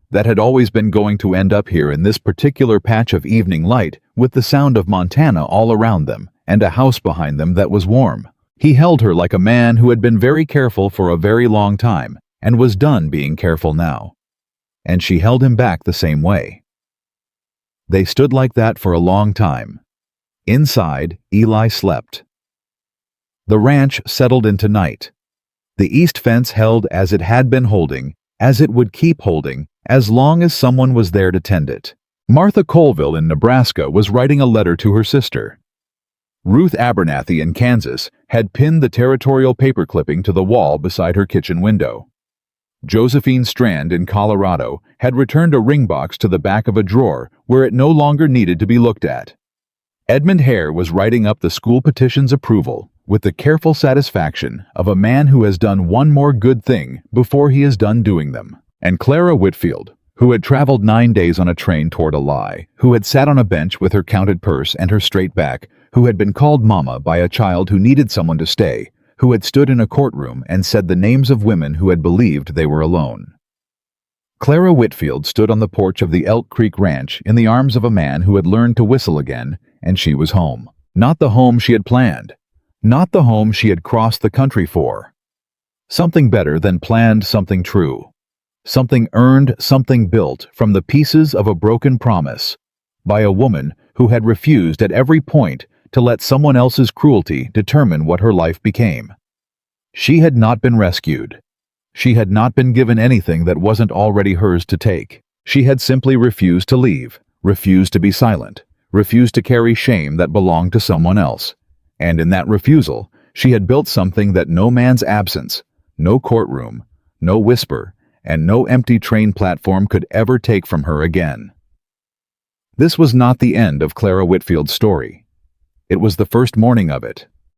That had always been going to end up here in this particular patch of evening light, with the sound of Montana all around them, and a house behind them that was warm. He held her like a man who had been very careful for a very long time, and was done being careful now. And she held him back the same way. They stood like that for a long time. Inside, Eli slept. The ranch settled into night. The east fence held as it had been holding, as it would keep holding, as long as someone was there to tend it. Martha Colville in Nebraska was writing a letter to her sister. Ruth Abernathy in Kansas had pinned the territorial paper clipping to the wall beside her kitchen window. Josephine Strand in Colorado had returned a ring box to the back of a drawer where it no longer needed to be looked at. Edmund Hare was writing up the school petition's approval with the careful satisfaction of a man who has done one more good thing before he is done doing them. And Clara Whitfield, who had traveled 9 days on a train toward a lie, who had sat on a bench with her counted purse and her straight back, who had been called Mama by a child who needed someone to stay, who had stood in a courtroom and said the names of women who had believed they were alone. Clara Whitfield stood on the porch of the Elk Creek Ranch in the arms of a man who had learned to whistle again, and she was home. Not the home she had planned. Not the home she had crossed the country for. Something better than planned, something true. Something earned, something built from the pieces of a broken promise, by a woman who had refused at every point to let someone else's cruelty determine what her life became. She had not been rescued. She had not been given anything that wasn't already hers to take. She had simply refused to leave, refused to be silent, refused to carry shame that belonged to someone else. And in that refusal, she had built something that no man's absence, no courtroom, no whisper, and no empty train platform could ever take from her again. This was not the end of Clara Whitfield's story. It was the first morning of it.